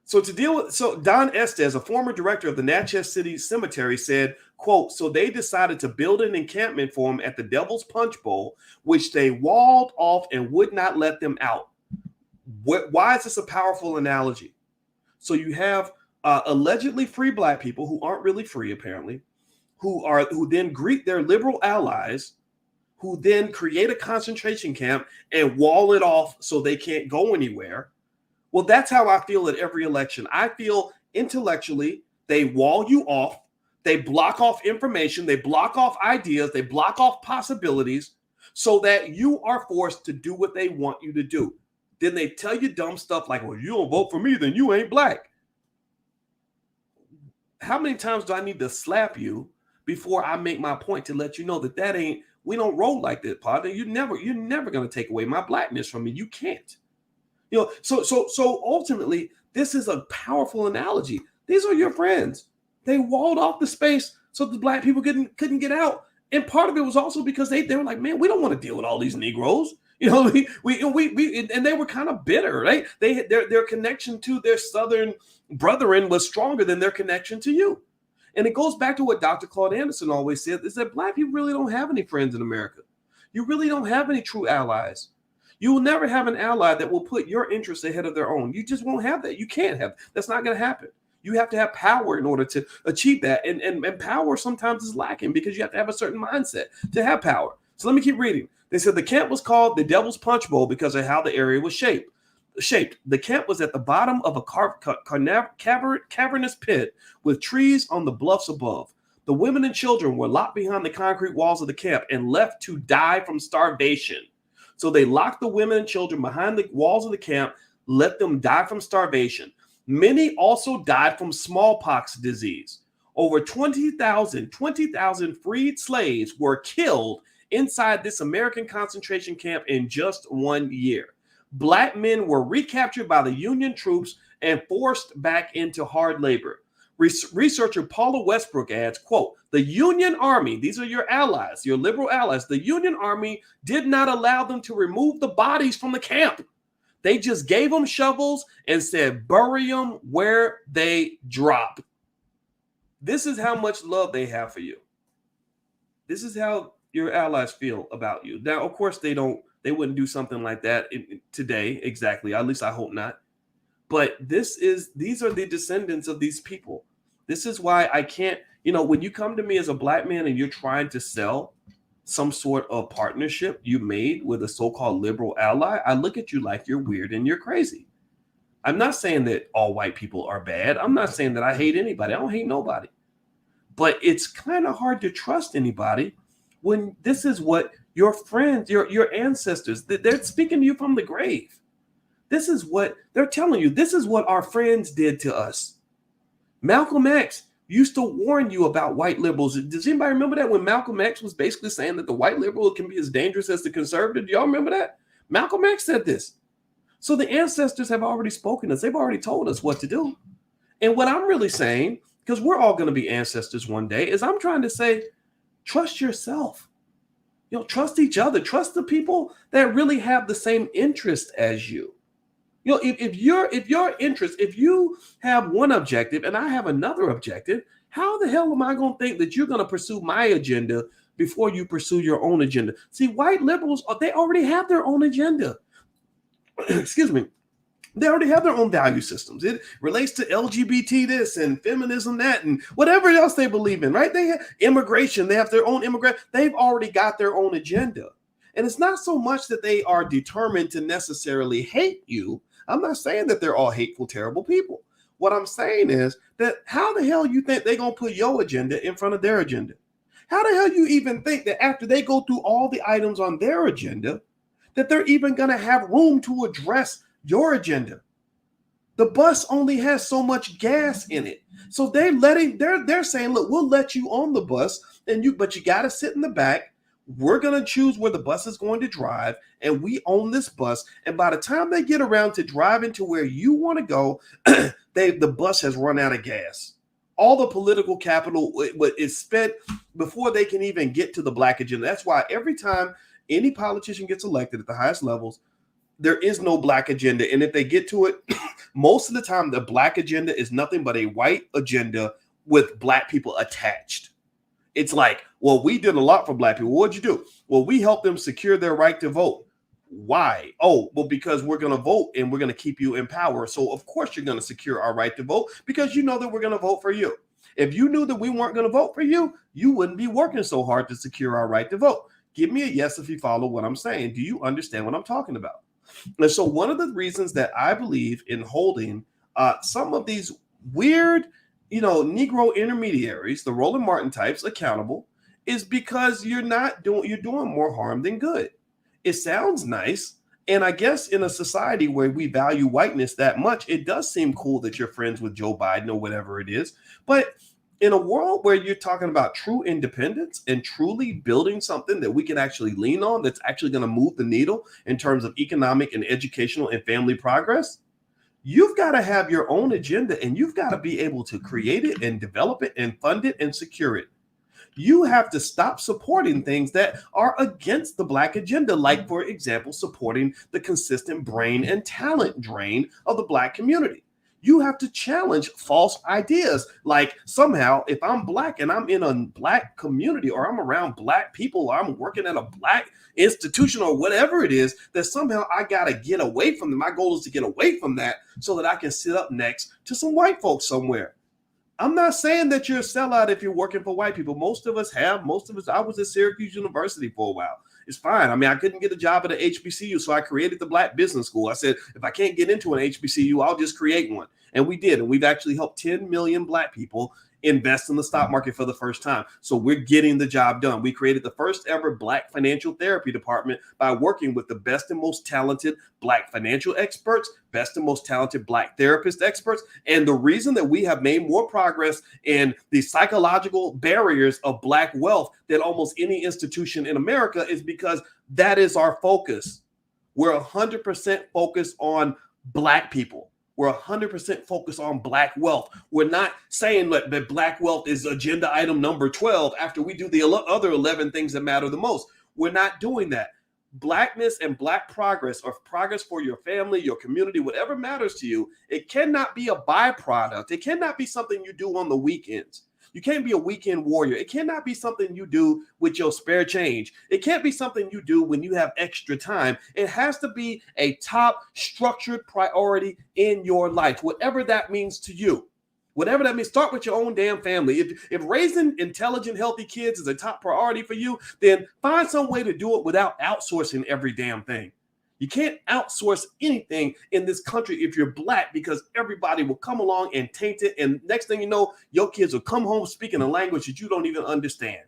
Speaker 1: So Don Estes, a former director of the Natchez City Cemetery, said, quote, so they decided to build an encampment for them at the Devil's Punch Bowl, which they walled off and would not let them out. Why is this a powerful analogy? So you have allegedly free Black people who aren't really free, apparently, who then greet their liberal allies, who then create a concentration camp and wall it off so they can't go anywhere. Well, that's how I feel at every election. I feel intellectually they wall you off, they block off information, they block off ideas, they block off possibilities so that you are forced to do what they want you to do. Then they tell you dumb stuff like, well, you don't vote for me, then you ain't Black. How many times do I need to slap you before I make my point to let you know that ain't, we don't roll like that, partner. You're never going to take away my Blackness from me. You can't. You know, so ultimately, this is a powerful analogy. These are your friends. They walled off the space so the Black people couldn't get out. And part of it was also because they were like, man, we don't want to deal with all these Negroes. You know, we and they were kind of bitter, right? Their connection to their Southern brethren was stronger than their connection to you. And it goes back to what Dr. Claude Anderson always said, is that Black people really don't have any friends in America. You really don't have any true allies. You will never have an ally that will put your interests ahead of their own. You just won't have that. You can't have. That's not going to happen. You have to have power in order to achieve that. And power sometimes is lacking because you have to have a certain mindset to have power. So let me keep reading. They said the camp was called the Devil's Punch Bowl because of how the area was shaped. The camp was at the bottom of a cavernous pit with trees on the bluffs above. The women and children were locked behind the concrete walls of the camp and left to die from starvation. So they locked the women and children behind the walls of the camp, let them die from starvation. Many also died from smallpox disease. Over 20,000 freed slaves were killed inside this American concentration camp in just 1 year. Black men were recaptured by the Union troops and forced back into hard labor. Researcher Paula Westbrook adds, quote, the Union Army, these are your allies, your liberal allies, the Union Army did not allow them to remove the bodies from the camp. They just gave them shovels and said, bury them where they drop. This is how much love they have for you. This is how your allies feel about you. Now, of course, they wouldn't do something like that today, exactly. At least I hope not. But these are the descendants of these people. This is why I can't, when you come to me as a Black man and you're trying to sell some sort of partnership you made with a so-called liberal ally, I look at you like you're weird and you're crazy. I'm not saying that all white people are bad. I'm not saying that I hate anybody. I don't hate nobody. But it's kind of hard to trust anybody when this is what Your friends, your ancestors, they're speaking to you from the grave. This is what they're telling you. This is what our friends did to us. Malcolm X used to warn you about white liberals. Does anybody remember that when Malcolm X was basically saying that the white liberal can be as dangerous as the conservative? Do y'all remember that? Malcolm X said this. So the ancestors have already spoken to us. They've already told us what to do. And what I'm really saying, because we're all going to be ancestors one day, is I'm trying to say, trust yourself. Trust each other. Trust the people that really have the same interest as you. If you have one objective and I have another objective, how the hell am I going to think that you're going to pursue my agenda before you pursue your own agenda? See, white liberals, they already have their own agenda. Excuse me. They already have their own value systems. It relates to LGBT this and feminism that and whatever else they believe in, right? They have immigration. They have their own immigrant. They've already got their own agenda. And it's not so much that they are determined to necessarily hate you. I'm not saying that they're all hateful, terrible people. What I'm saying is that how the hell you think they're going to put your agenda in front of their agenda? How the hell you even think that after they go through all the items on their agenda, that they're even going to have room to address your agenda? The bus only has so much gas in it. So they're saying, look, we'll let you on the bus but you got to sit in the back. We're going to choose where the bus is going to drive, and we own this bus. And by the time they get around to driving to where you want to go, the bus has run out of gas. All the political capital is spent before they can even get to the black agenda. That's why every time any politician gets elected at the highest levels, there is no black agenda. And if they get to it, most of the time, the black agenda is nothing but a white agenda with black people attached. It's like, well, we did a lot for black people. What'd you do? Well, we helped them secure their right to vote. Why? Oh, well, because we're going to vote and we're going to keep you in power. So, of course, you're going to secure our right to vote because you know that we're going to vote for you. If you knew that we weren't going to vote for you, you wouldn't be working so hard to secure our right to vote. Give me a yes if you follow what I'm saying. Do you understand what I'm talking about? And so one of the reasons that I believe in holding some of these weird, Negro intermediaries, the Roland Martin types, accountable is because you're doing more harm than good. It sounds nice. And I guess in a society where we value whiteness that much, it does seem cool that you're friends with Joe Biden or whatever it is. But in a world where you're talking about true independence and truly building something that we can actually lean on, that's actually going to move the needle in terms of economic and educational and family progress, you've got to have your own agenda and you've got to be able to create it and develop it and fund it and secure it. You have to stop supporting things that are against the black agenda, like, for example, supporting the consistent brain and talent drain of the black community. You have to challenge false ideas, like somehow if I'm black and I'm in a black community or I'm around black people or I'm working at a black institution or whatever it is, that somehow I got to get away from them. My goal is to get away from that so that I can sit up next to some white folks somewhere. I'm not saying that you're a sellout if you're working for white people. Most of us, I was at Syracuse University for a while. It's fine. I mean, I couldn't get a job at an HBCU, so I created the Black Business School. I said, if I can't get into an HBCU, I'll just create one. And we did. And we've actually helped 10 million black people invest in the stock market for the first time. So we're getting the job done. We created the first ever black financial therapy department by working with the best and most talented black financial experts, best and most talented black therapist experts. And the reason that we have made more progress in the psychological barriers of black wealth than almost any institution in America is because that is our focus. We're 100% focused on black people. We're 100% focused on black wealth. We're not saying that black wealth is agenda item number 12 after we do the other 11 things that matter the most. We're not doing that. Blackness and black progress, or progress for your family, your community, whatever matters to you, it cannot be a byproduct. It cannot be something you do on the weekends. You can't be a weekend warrior. It cannot be something you do with your spare change. It can't be something you do when you have extra time. It has to be a top structured priority in your life, whatever that means to you. Whatever that means, start with your own damn family. If raising intelligent, healthy kids is a top priority for you, then find some way to do it without outsourcing every damn thing. You can't outsource anything in this country if you're black, because everybody will come along and taint it. And next thing you know, your kids will come home speaking a language that you don't even understand.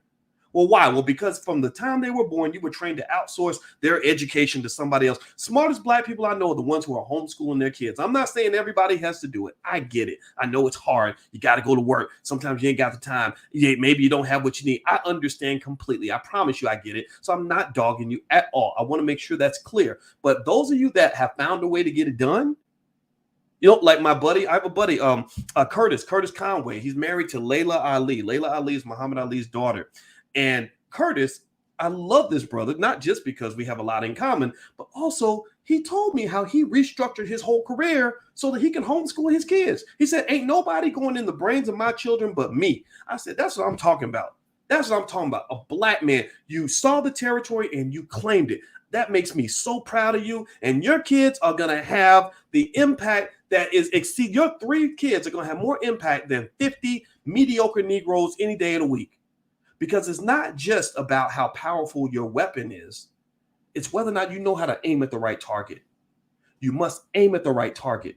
Speaker 1: Well, why? Well, because from the time they were born, you were trained to outsource their education to somebody else. Smartest black people I know are the ones who are homeschooling their kids. I'm not saying everybody has to do it. I get it. I know it's hard. You got to go to work. Sometimes you ain't got the time. Maybe you don't have what you need. I understand completely. I promise you I get it. So I'm not dogging you at all. I want to make sure that's clear. But those of you that have found a way to get it done, like my buddy, I have a buddy, Curtis Conway. He's married to Layla Ali. Layla Ali is Muhammad Ali's daughter. And Curtis, I love this brother, not just because we have a lot in common, but also he told me how he restructured his whole career so that he can homeschool his kids. He said, ain't nobody going in the brains of my children but me. I said, that's what I'm talking about. That's what I'm talking about. A black man, you saw the territory and you claimed it. That makes me so proud of you. And your kids are going to have the impact that is exceed. Your 3 kids are going to have more impact than 50 mediocre Negroes any day of the week. Because it's not just about how powerful your weapon is. It's whether or not you know how to aim at the right target. You must aim at the right target.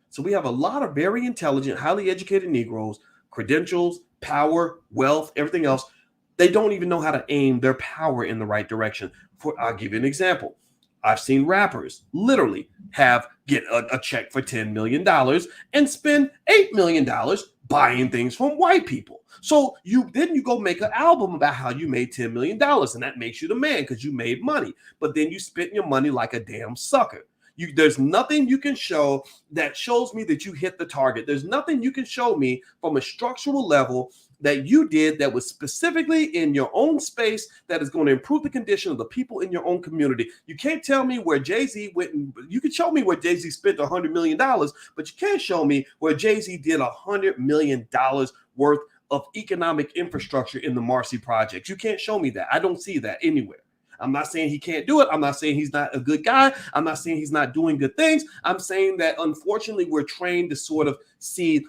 Speaker 1: So we have a lot of very intelligent, highly educated Negroes, credentials, power, wealth, everything else. They don't even know how to aim their power in the right direction. I'll give you an example. I've seen rappers literally get a check for $10 million and spend $8 million buying things from white people. So you go make an album about how you made $10 million, and that makes you the man because you made money. But then you spent your money like a damn sucker. There's nothing you can show that shows me that you hit the target. There's nothing you can show me from a structural level that you did that was specifically in your own space that is going to improve the condition of the people in your own community. You can't tell me where Jay-Z went. You can show me where Jay-Z spent $100 million, but you can't show me where Jay-Z did $100 million worth of economic infrastructure in the Marcy projects. You can't show me that. I don't see that anywhere. I'm not saying he can't do it. I'm not saying he's not a good guy. I'm not saying he's not doing good things. I'm saying that unfortunately we're trained to sort of see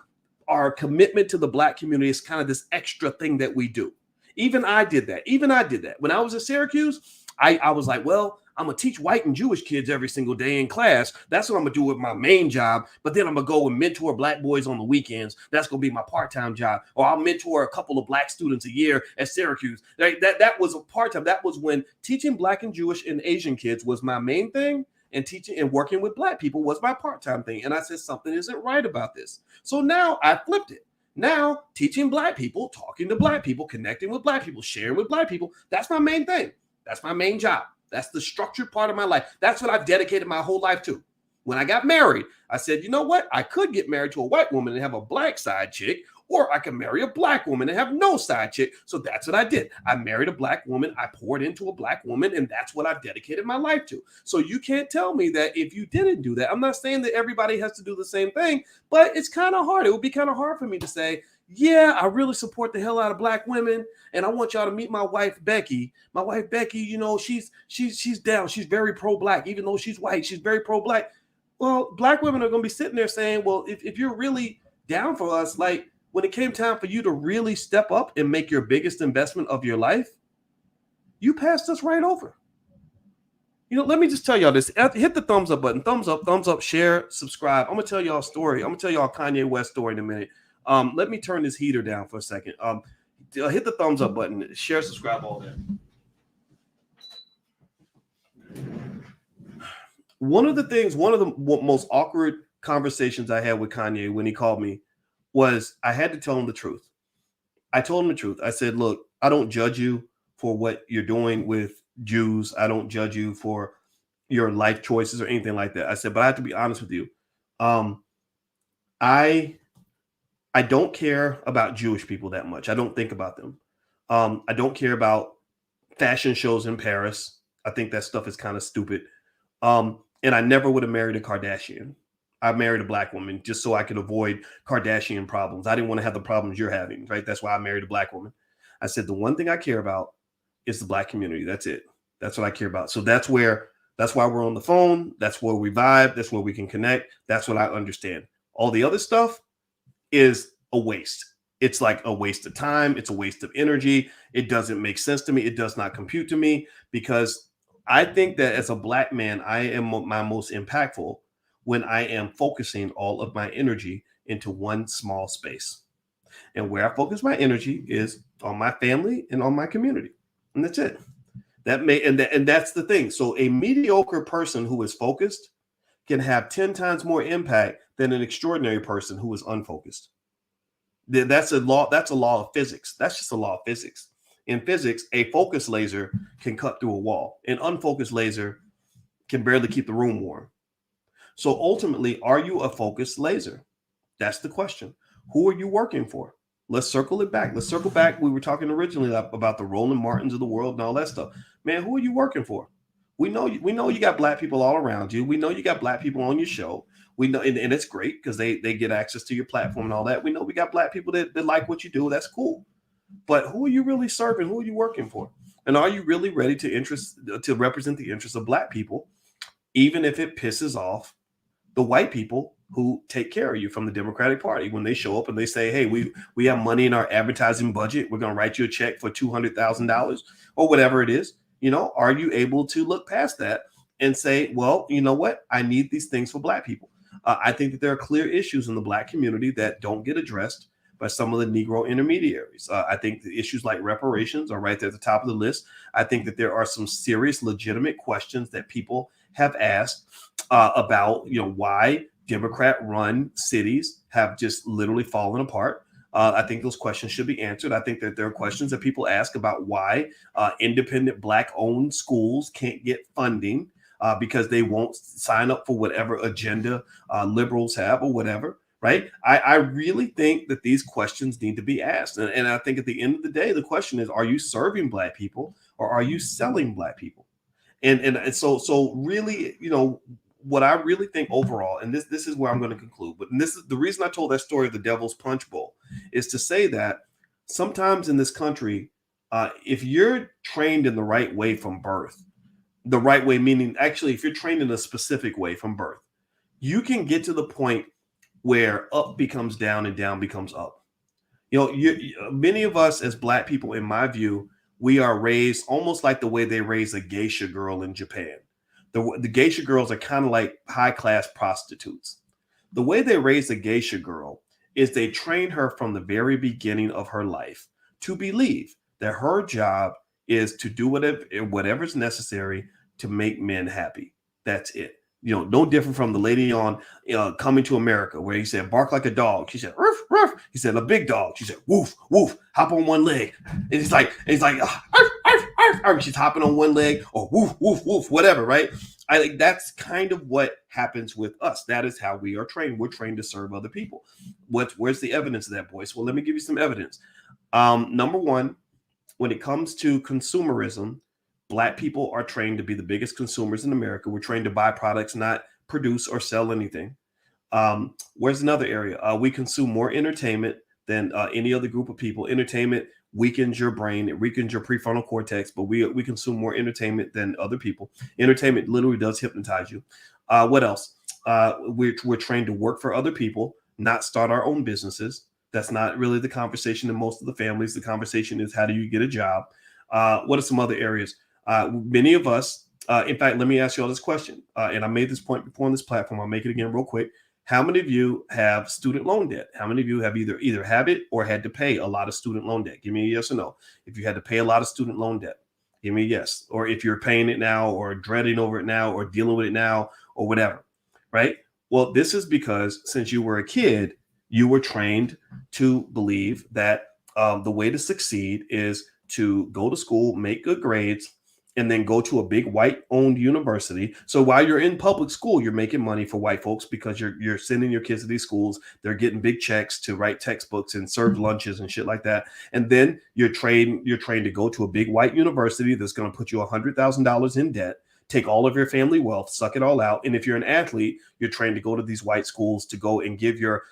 Speaker 1: our commitment to the black community is kind of this extra thing that we do. Even I did that. When I was at Syracuse, I was like, well, I'm going to teach white and Jewish kids every single day in class. That's what I'm going to do with my main job. But then I'm going to go and mentor black boys on the weekends. That's going to be my part-time job. Or I'll mentor a couple of black students a year at Syracuse. That was a part-time. That was when teaching black and Jewish and Asian kids was my main thing. And teaching and working with black people was my part-time thing. And I said, something isn't right about this. So now I flipped it. Now teaching black people, talking to black people, connecting with black people, sharing with black people. That's my main thing. That's my main job. That's the structured part of my life. That's what I've dedicated my whole life to. When I got married, I said, you know what? I could get married to a white woman and have a black side chick, or I could marry a black woman and have no side chick. So that's what I did. I married a black woman. I poured into a black woman, and that's what I've dedicated my life to. So you can't tell me that if you didn't do that. I'm not saying that everybody has to do the same thing, but it's kind of hard. It would be kind of hard for me to say, yeah, I really support the hell out of black women, and I want y'all to meet my wife Becky. My wife Becky, she's down. She's very pro-black, even though she's white. She's very pro-black. Well, black women are going to be sitting there saying, well, if you're really down for us, like when it came time for you to really step up and make your biggest investment of your life, you passed us right over. Let me just tell y'all this. Hit the thumbs up button. Thumbs up, share, subscribe. I'm going to tell y'all a story. I'm going to tell y'all a Kanye West story in a minute. Let me turn this heater down for a second. Hit the thumbs up button, share, subscribe, all that. One of the most awkward conversations I had with Kanye when he called me was I had to tell him the truth. I told him the truth. I said, look, I don't judge you for what you're doing with Jews. I don't judge you for your life choices or anything like that. I said, but I have to be honest with you. I don't care about Jewish people that much. I don't think about them. I don't care about fashion shows in Paris. I think that stuff is kind of stupid. And I never would have married a Kardashian. I married a black woman just so I could avoid Kardashian problems. I didn't want to have the problems you're having, right? That's why I married a black woman. I said, the one thing I care about is the black community. That's it. That's what I care about. So that's why we're on the phone. That's where we vibe. That's where we can connect. That's what I understand. All the other stuff is a waste. It's like a waste of time. It's a waste of energy. It doesn't make sense to me. It does not compute to me, because I think that as a black man, I am my most impactful when I am focusing all of my energy into one small space. And where I focus my energy is on my family and on my community. And that's it. And that's the thing. So a mediocre person who is focused can have 10 times more impact than an extraordinary person who is unfocused. That's a law. That's a law of physics. That's just a law of physics. In physics, a focused laser can cut through a wall. An unfocused laser can barely keep the room warm. So ultimately, are you a focused laser? That's the question. Who are you working for? Let's circle it back. Let's circle back. We were talking originally about the Roland Martins of the world and all that stuff. Man, who are you working for? We know you got black people all around you. We know you got black people on your show. We know, and it's great because they get access to your platform and all that. We know we got black people that like what you do. That's cool. But who are you really serving? Who are you working for? And are you really ready to represent the interests of black people, even if it pisses off the white people who take care of you from the Democratic Party when they show up and they say, hey, we have money in our advertising budget. We're going to write you a check for $200,000 or whatever it is. Are you able to look past that and say, well, you know what? I need these things for black people. I think that there are clear issues in the black community that don't get addressed by some of the Negro intermediaries. I think the issues like reparations are right there at the top of the list. I think that there are some serious, legitimate questions that people have asked about, why Democrat-run cities have just literally fallen apart. I think those questions should be answered. I think that there are questions that people ask about why independent Black-owned schools can't get funding because they won't sign up for whatever agenda liberals have or whatever, right? I really think that these questions need to be asked. And I think at the end of the day, the question is, are you serving Black people or are you selling Black people? And so really, what I really think overall, and this is where I'm going to conclude, but this is the reason I told that story of the Devil's Punch Bowl, is to say that sometimes in this country, if you're trained in the right way from birth, the right way, meaning actually, if you're trained in a specific way from birth, you can get to the point where up becomes down and down becomes up. Many of us as Black people, in my view, we are raised almost like the way they raise a geisha girl in Japan. The geisha girls are kind of like high-class prostitutes. The way they raise a geisha girl is they train her from the very beginning of her life to believe that her job is to do whatever's necessary to make men happy. That's it. No different from the lady on Coming to America, where he said, bark like a dog. She said, ruff, ruff. He said, a big dog. She said, woof, woof, hop on one leg. And he's like, arf, arf, arf, arf. She's hopping on one leg, or woof, woof, woof, whatever, right? I think that's kind of what happens with us. That is how we are trained. We're trained to serve other people. Where's the evidence of that, boys? Well, let me give you some evidence. Number one, when it comes to consumerism, Black people are trained to be the biggest consumers in America. We're trained to buy products, not produce or sell anything. Where's another area? We consume more entertainment than any other group of people. Entertainment weakens your brain. It weakens your prefrontal cortex, but we consume more entertainment than other people. Entertainment literally does hypnotize you. What else? We're trained to work for other people, not start our own businesses. That's not really the conversation in most of the families. The conversation is, how do you get a job? What are some other areas? Many of us, in fact, let me ask you all this question. And I made this point before on this platform. I'll make it again real quick. How many of you have student loan debt? How many of you have either have it or had to pay a lot of student loan debt? Give me a yes or no. If you had to pay a lot of student loan debt, give me a yes. Or if you're paying it now or dreading over it now or dealing with it now or whatever, right? Well, this is because since you were a kid, you were trained to believe that the way to succeed is to go to school, make good grades, and then go to a big white-owned university. So while you're in public school, you're making money for white folks because you're sending your kids to these schools. They're getting big checks to write textbooks and serve lunches and shit like that. And then you're trained to go to a big white university that's going to put you $100,000 in debt, take all of your family wealth, suck it all out. And if you're an athlete, you're trained to go to these white schools to go and give your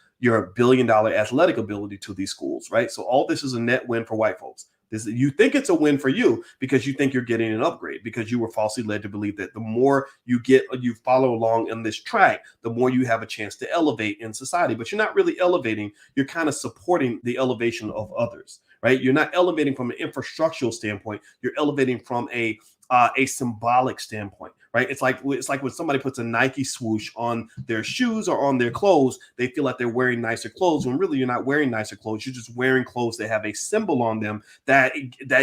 Speaker 1: billion-dollar athletic ability to these schools, right? So all this is a net win for white folks. You think it's a win for you because you think you're getting an upgrade, because you were falsely led to believe that the more you follow along in this track, the more you have a chance to elevate in society. But you're not really elevating. You're kind of supporting the elevation of others, right? You're not elevating from an infrastructural standpoint. You're elevating from a a symbolic standpoint, right? It's like when somebody puts a Nike swoosh on their shoes or on their clothes, they feel like they're wearing nicer clothes when really you're not wearing nicer clothes. You're just wearing clothes that have a symbol on them that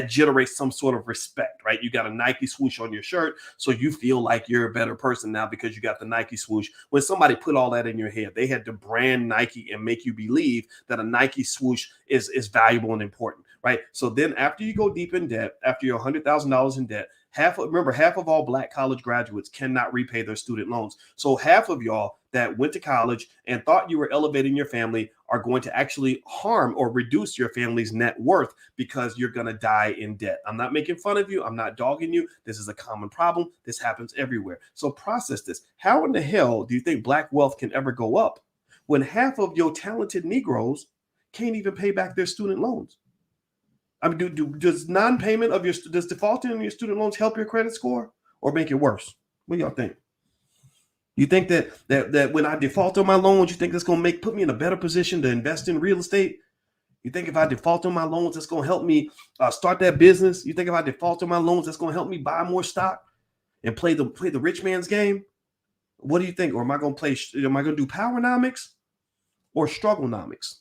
Speaker 1: generates some sort of respect, right? You got a Nike swoosh on your shirt, so you feel like you're a better person now because you got the Nike swoosh. When somebody put all that in your head, they had to brand Nike and make you believe that a Nike swoosh is valuable and important, right? So then after you go deep in debt, after you're $100,000 in debt, half of all Black college graduates cannot repay their student loans. So half of y'all that went to college and thought you were elevating your family are going to actually harm or reduce your family's net worth because you're going to die in debt. I'm not making fun of you. I'm not dogging you. This is a common problem. This happens everywhere. So process this. How in the hell do you think Black wealth can ever go up when half of your talented Negroes can't even pay back their student loans? I mean, does non-payment of does defaulting on your student loans help your credit score or make it worse? What do y'all think? You think that when I default on my loans, you think that's going to put me in a better position to invest in real estate? You think if I default on my loans, that's going to help me start that business? You think if I default on my loans, that's going to help me buy more stock and play the rich man's game? What do you think? Or am I going to do powernomics or strugglenomics?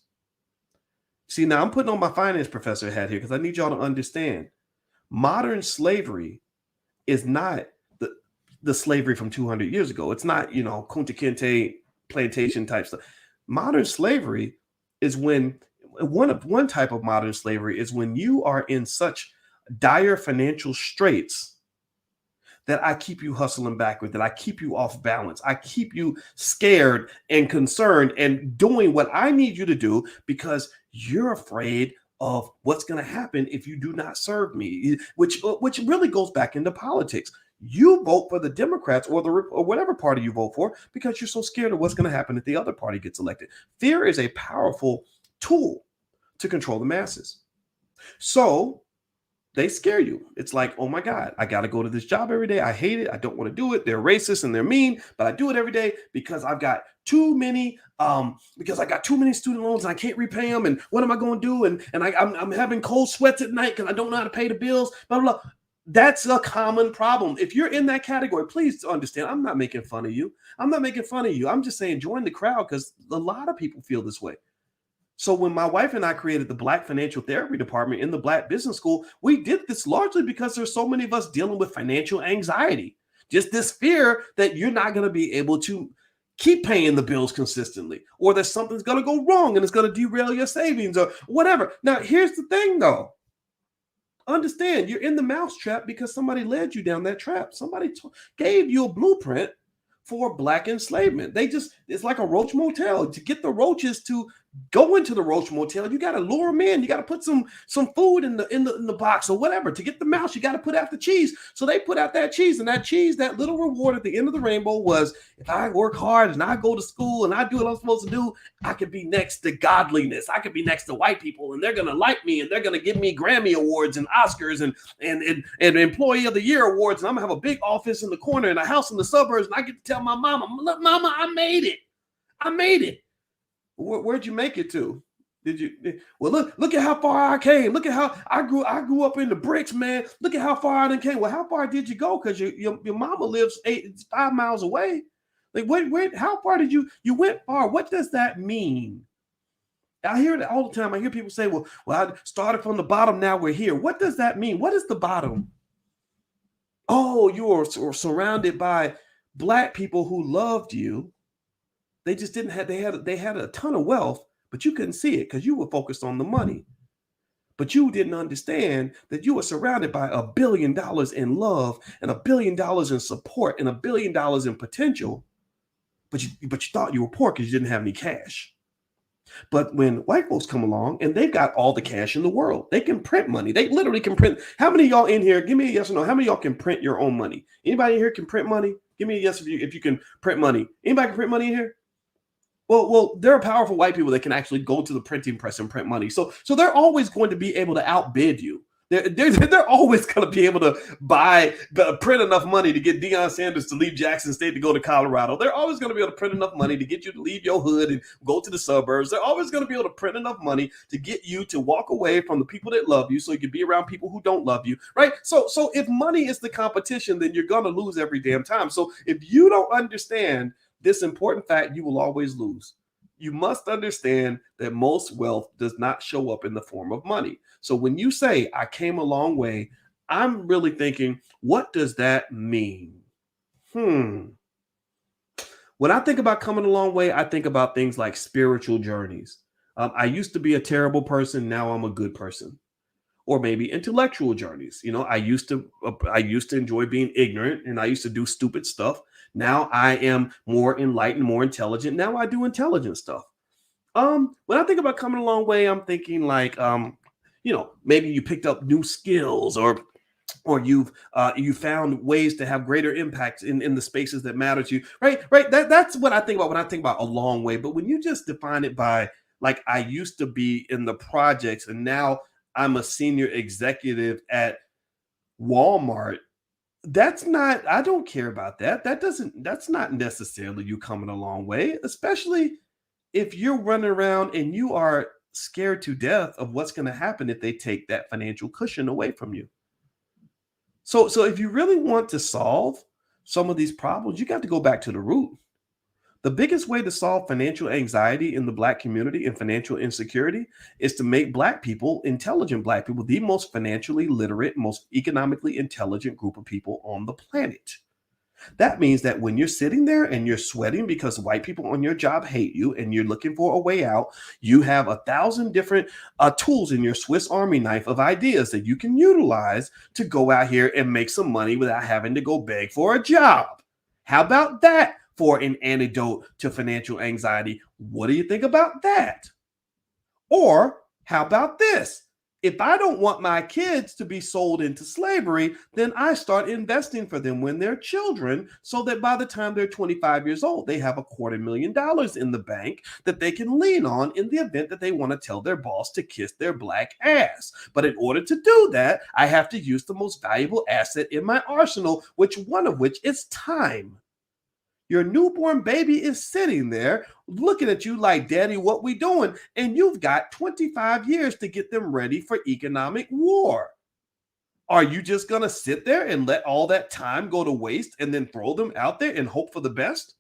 Speaker 1: See, now I'm putting on my finance professor hat here because I need y'all to understand modern slavery is not the slavery from 200 years ago. It's not, Kunta Kinte plantation type stuff. Modern slavery is when one type of modern slavery is when you are in such dire financial straits that I keep you hustling backward, that I keep you off balance. I keep you scared and concerned and doing what I need you to do because you're afraid of what's going to happen if you do not serve me, which really goes back into politics. You vote for the Democrats or whatever party you vote for because you're so scared of what's going to happen if the other party gets elected. Fear is a powerful tool to control the masses. So they scare you. It's like, oh my God, I got to go to this job every day. I hate it. I don't want to do it. They're racist and they're mean, but I do it every day because I've got too many student loans and I can't repay them. And what am I going to do? And I'm having cold sweats at night because I don't know how to pay the bills. Blah, blah, blah. That's a common problem. If you're in that category, please understand, I'm not making fun of you. I'm just saying join the crowd because a lot of people feel this way. So when my wife and I created the Black Financial Therapy Department in the Black Business School, we did this largely because there's so many of us dealing with financial anxiety. Just this fear that you're not going to be able to keep paying the bills consistently, or that something's going to go wrong and it's going to derail your savings or whatever. Now, here's the thing, though. Understand, you're in the mousetrap because somebody led you down that trap. Somebody gave you a blueprint for Black enslavement. It's like a roach motel. To get the roaches to go into the roach motel, you got to lure them in. You got to put some food in the box or whatever. To get the mouse, you got to put out the cheese. So they put out that cheese, and that little reward at the end of the rainbow was, if I work hard and I go to school and I do what I'm supposed to do, I could be next to godliness. I could be next to white people, and they're gonna like me, and they're gonna give me Grammy awards and Oscars and Employee of the Year awards, and I'm gonna have a big office in the corner and a house in the suburbs, and I get to tell my mama, look, mama, I made it. Where'd you make it to? Did you? Well, look at how far I came. Look at how I grew up in the bricks, man. Look at how far I done came. Well, how far did you go? Because your mama lives 5 miles away. Like, wait, how far did you went far? What does that mean? I hear it all the time. I hear people say, well, I started from the bottom. Now we're here. What does that mean? What is the bottom? Oh, you are surrounded by Black people who loved you. They just didn't have, they had a ton of wealth, but you couldn't see it because you were focused on the money. But you didn't understand that you were surrounded by $1 billion in love and $1 billion in support and $1 billion in potential. But you thought you were poor because you didn't have any cash. But when white folks come along and they've got all the cash in the world, they can print money. They literally can print. How many of y'all in here, give me a yes or no, how many of y'all can print your own money? Anybody in here can print money? Give me a yes if you can print money. Anybody can print money in here? Well, there are powerful white people that can actually go to the printing press and print money. So they're always going to be able to outbid you. They're always going to be able to print enough money to get Deion Sanders to leave Jackson State to go to Colorado. They're always going to be able to print enough money to get you to leave your hood and go to the suburbs. They're always going to be able to print enough money to get you to walk away from the people that love you so you can be around people who don't love you, right? So if money is the competition, then you're going to lose every damn time. So if you don't understand this important fact, you will always lose. You must understand that most wealth does not show up in the form of money. So when you say, I came a long way, I'm really thinking, what does that mean? When I think about coming a long way, I think about things like spiritual journeys. I used to be a terrible person. Now I'm a good person. Or maybe intellectual journeys. I used to enjoy being ignorant, and I used to do stupid stuff. Now I am more enlightened, more intelligent. Now I do intelligent stuff. When I think about coming a long way, I'm thinking like, maybe you picked up new skills, or you found ways to have greater impacts in the spaces that matter to you. Right. That's what I think about when I think about a long way. But when you just define it by like, I used to be in the projects and now I'm a senior executive at Walmart. I don't care about that. That's not necessarily you coming a long way, especially if you're running around and you are scared to death of what's going to happen if they take that financial cushion away from you. So if you really want to solve some of these problems, you got to go back to the root. The biggest way to solve financial anxiety in the Black community and financial insecurity is to make Black people, intelligent Black people, the most financially literate, most economically intelligent group of people on the planet. That means that when you're sitting there and you're sweating because white people on your job hate you and you're looking for a way out, you have 1,000 different tools in your Swiss Army knife of ideas that you can utilize to go out here and make some money without having to go beg for a job. How about that for an antidote to financial anxiety? What do you think about that? Or how about this? If I don't want my kids to be sold into slavery, then I start investing for them when they're children so that by the time they're 25 years old, they have $250,000 in the bank that they can lean on in the event that they want to tell their boss to kiss their Black ass. But in order to do that, I have to use the most valuable asset in my arsenal, which is time. Your newborn baby is sitting there looking at you like, Daddy, what we doing? And you've got 25 years to get them ready for economic war. Are you just going to sit there and let all that time go to waste and then throw them out there and hope for the best?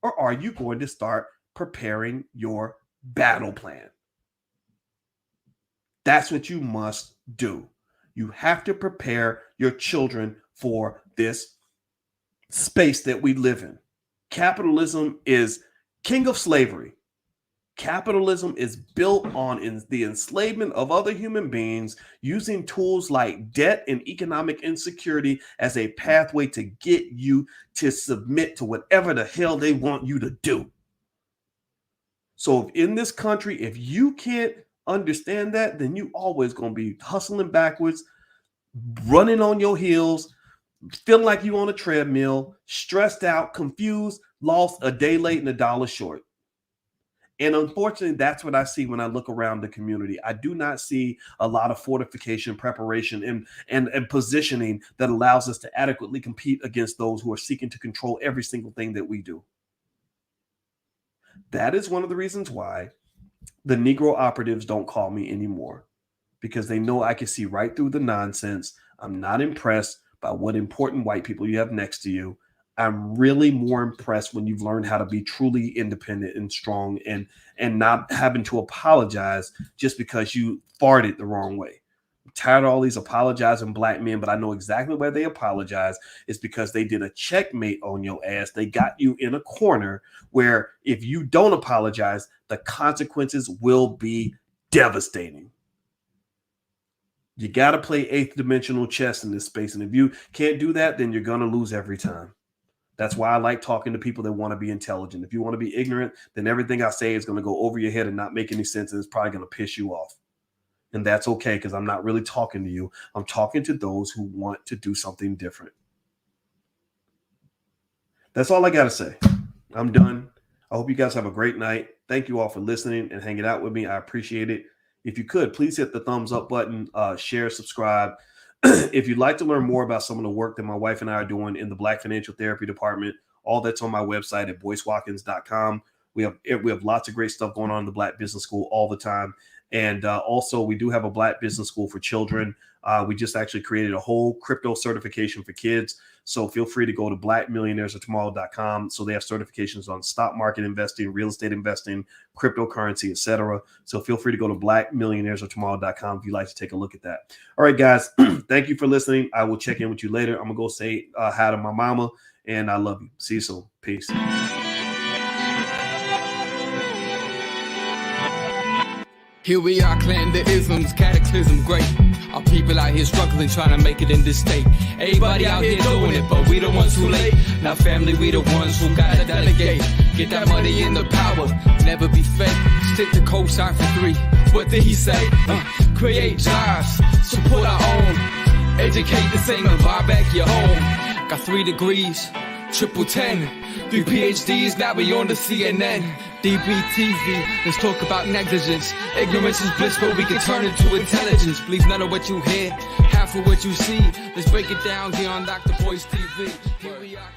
Speaker 1: Or are you going to start preparing your battle plan? That's what you must do. You have to prepare your children for this space that we live in. Capitalism is king of slavery. Capitalism is built on the enslavement of other human beings using tools like debt and economic insecurity as a pathway to get you to submit to whatever the hell they want you to do. So in this country, if you can't understand that, then you always going to be hustling backwards, running on your heels, feeling like you on a treadmill, stressed out, confused, lost, a day late and $1 short. And unfortunately, that's what I see when I look around the community. I do not see a lot of fortification, preparation, and positioning that allows us to adequately compete against those who are seeking to control every single thing that we do. That is one of the reasons why the Negro operatives don't call me anymore, because they know I can see right through the nonsense. I'm not impressed by what important white people you have next to you. I'm really more impressed when you've learned how to be truly independent and strong and not having to apologize just because you farted the wrong way. I'm tired of all these apologizing Black men, but I know exactly where they apologize. It's because they did a checkmate on your ass. They got you in a corner where if you don't apologize, the consequences will be devastating. You got to play 8th dimensional chess in this space. And if you can't do that, then you're going to lose every time. That's why I like talking to people that want to be intelligent. If you want to be ignorant, then everything I say is going to go over your head and not make any sense. And it's probably going to piss you off. And that's okay, because I'm not really talking to you. I'm talking to those who want to do something different. That's all I got to say. I'm done. I hope you guys have a great night. Thank you all for listening and hanging out with me. I appreciate it. if you could, please hit the thumbs up button, share, subscribe. If you'd like to learn more about some of the work that my wife and I are doing in the Black Financial Therapy Department, all that's on my website at boycewatkins.com. We have lots of great stuff going on in the Black Business School all the time. And also, we do have a Black Business School for children. We just actually created a whole crypto certification for kids. So feel free to go to blackmillionairesoftomorrow.com. So they have certifications on stock market investing, real estate investing, cryptocurrency, etc. So feel free to go to blackmillionairesoftomorrow.com if you'd like to take a look at that. All right, guys, thank you for listening. I will check in with you later. I'm going to go say hi to my mama, and I love you. See you soon. Peace.
Speaker 2: Here we are, clan the isms, cataclysm great. Our people out here struggling, trying to make it in this state. Everybody out here doing it, but we the ones who late. Now family, we the ones who gotta delegate. Get that money in the power, never be fake. Stick to cosign for 3. What did he say? Create jobs, support our own. Educate the same and buy back your home. Got 3 degrees, triple 10. 3 PhDs, now we on the CNN. DBTV, let's talk about negligence. Ignorance is bliss, but we can turn it to intelligence. Believe none of what you hear, half of what you see. Let's break it down here on Dr. Boyce TV. Here we are.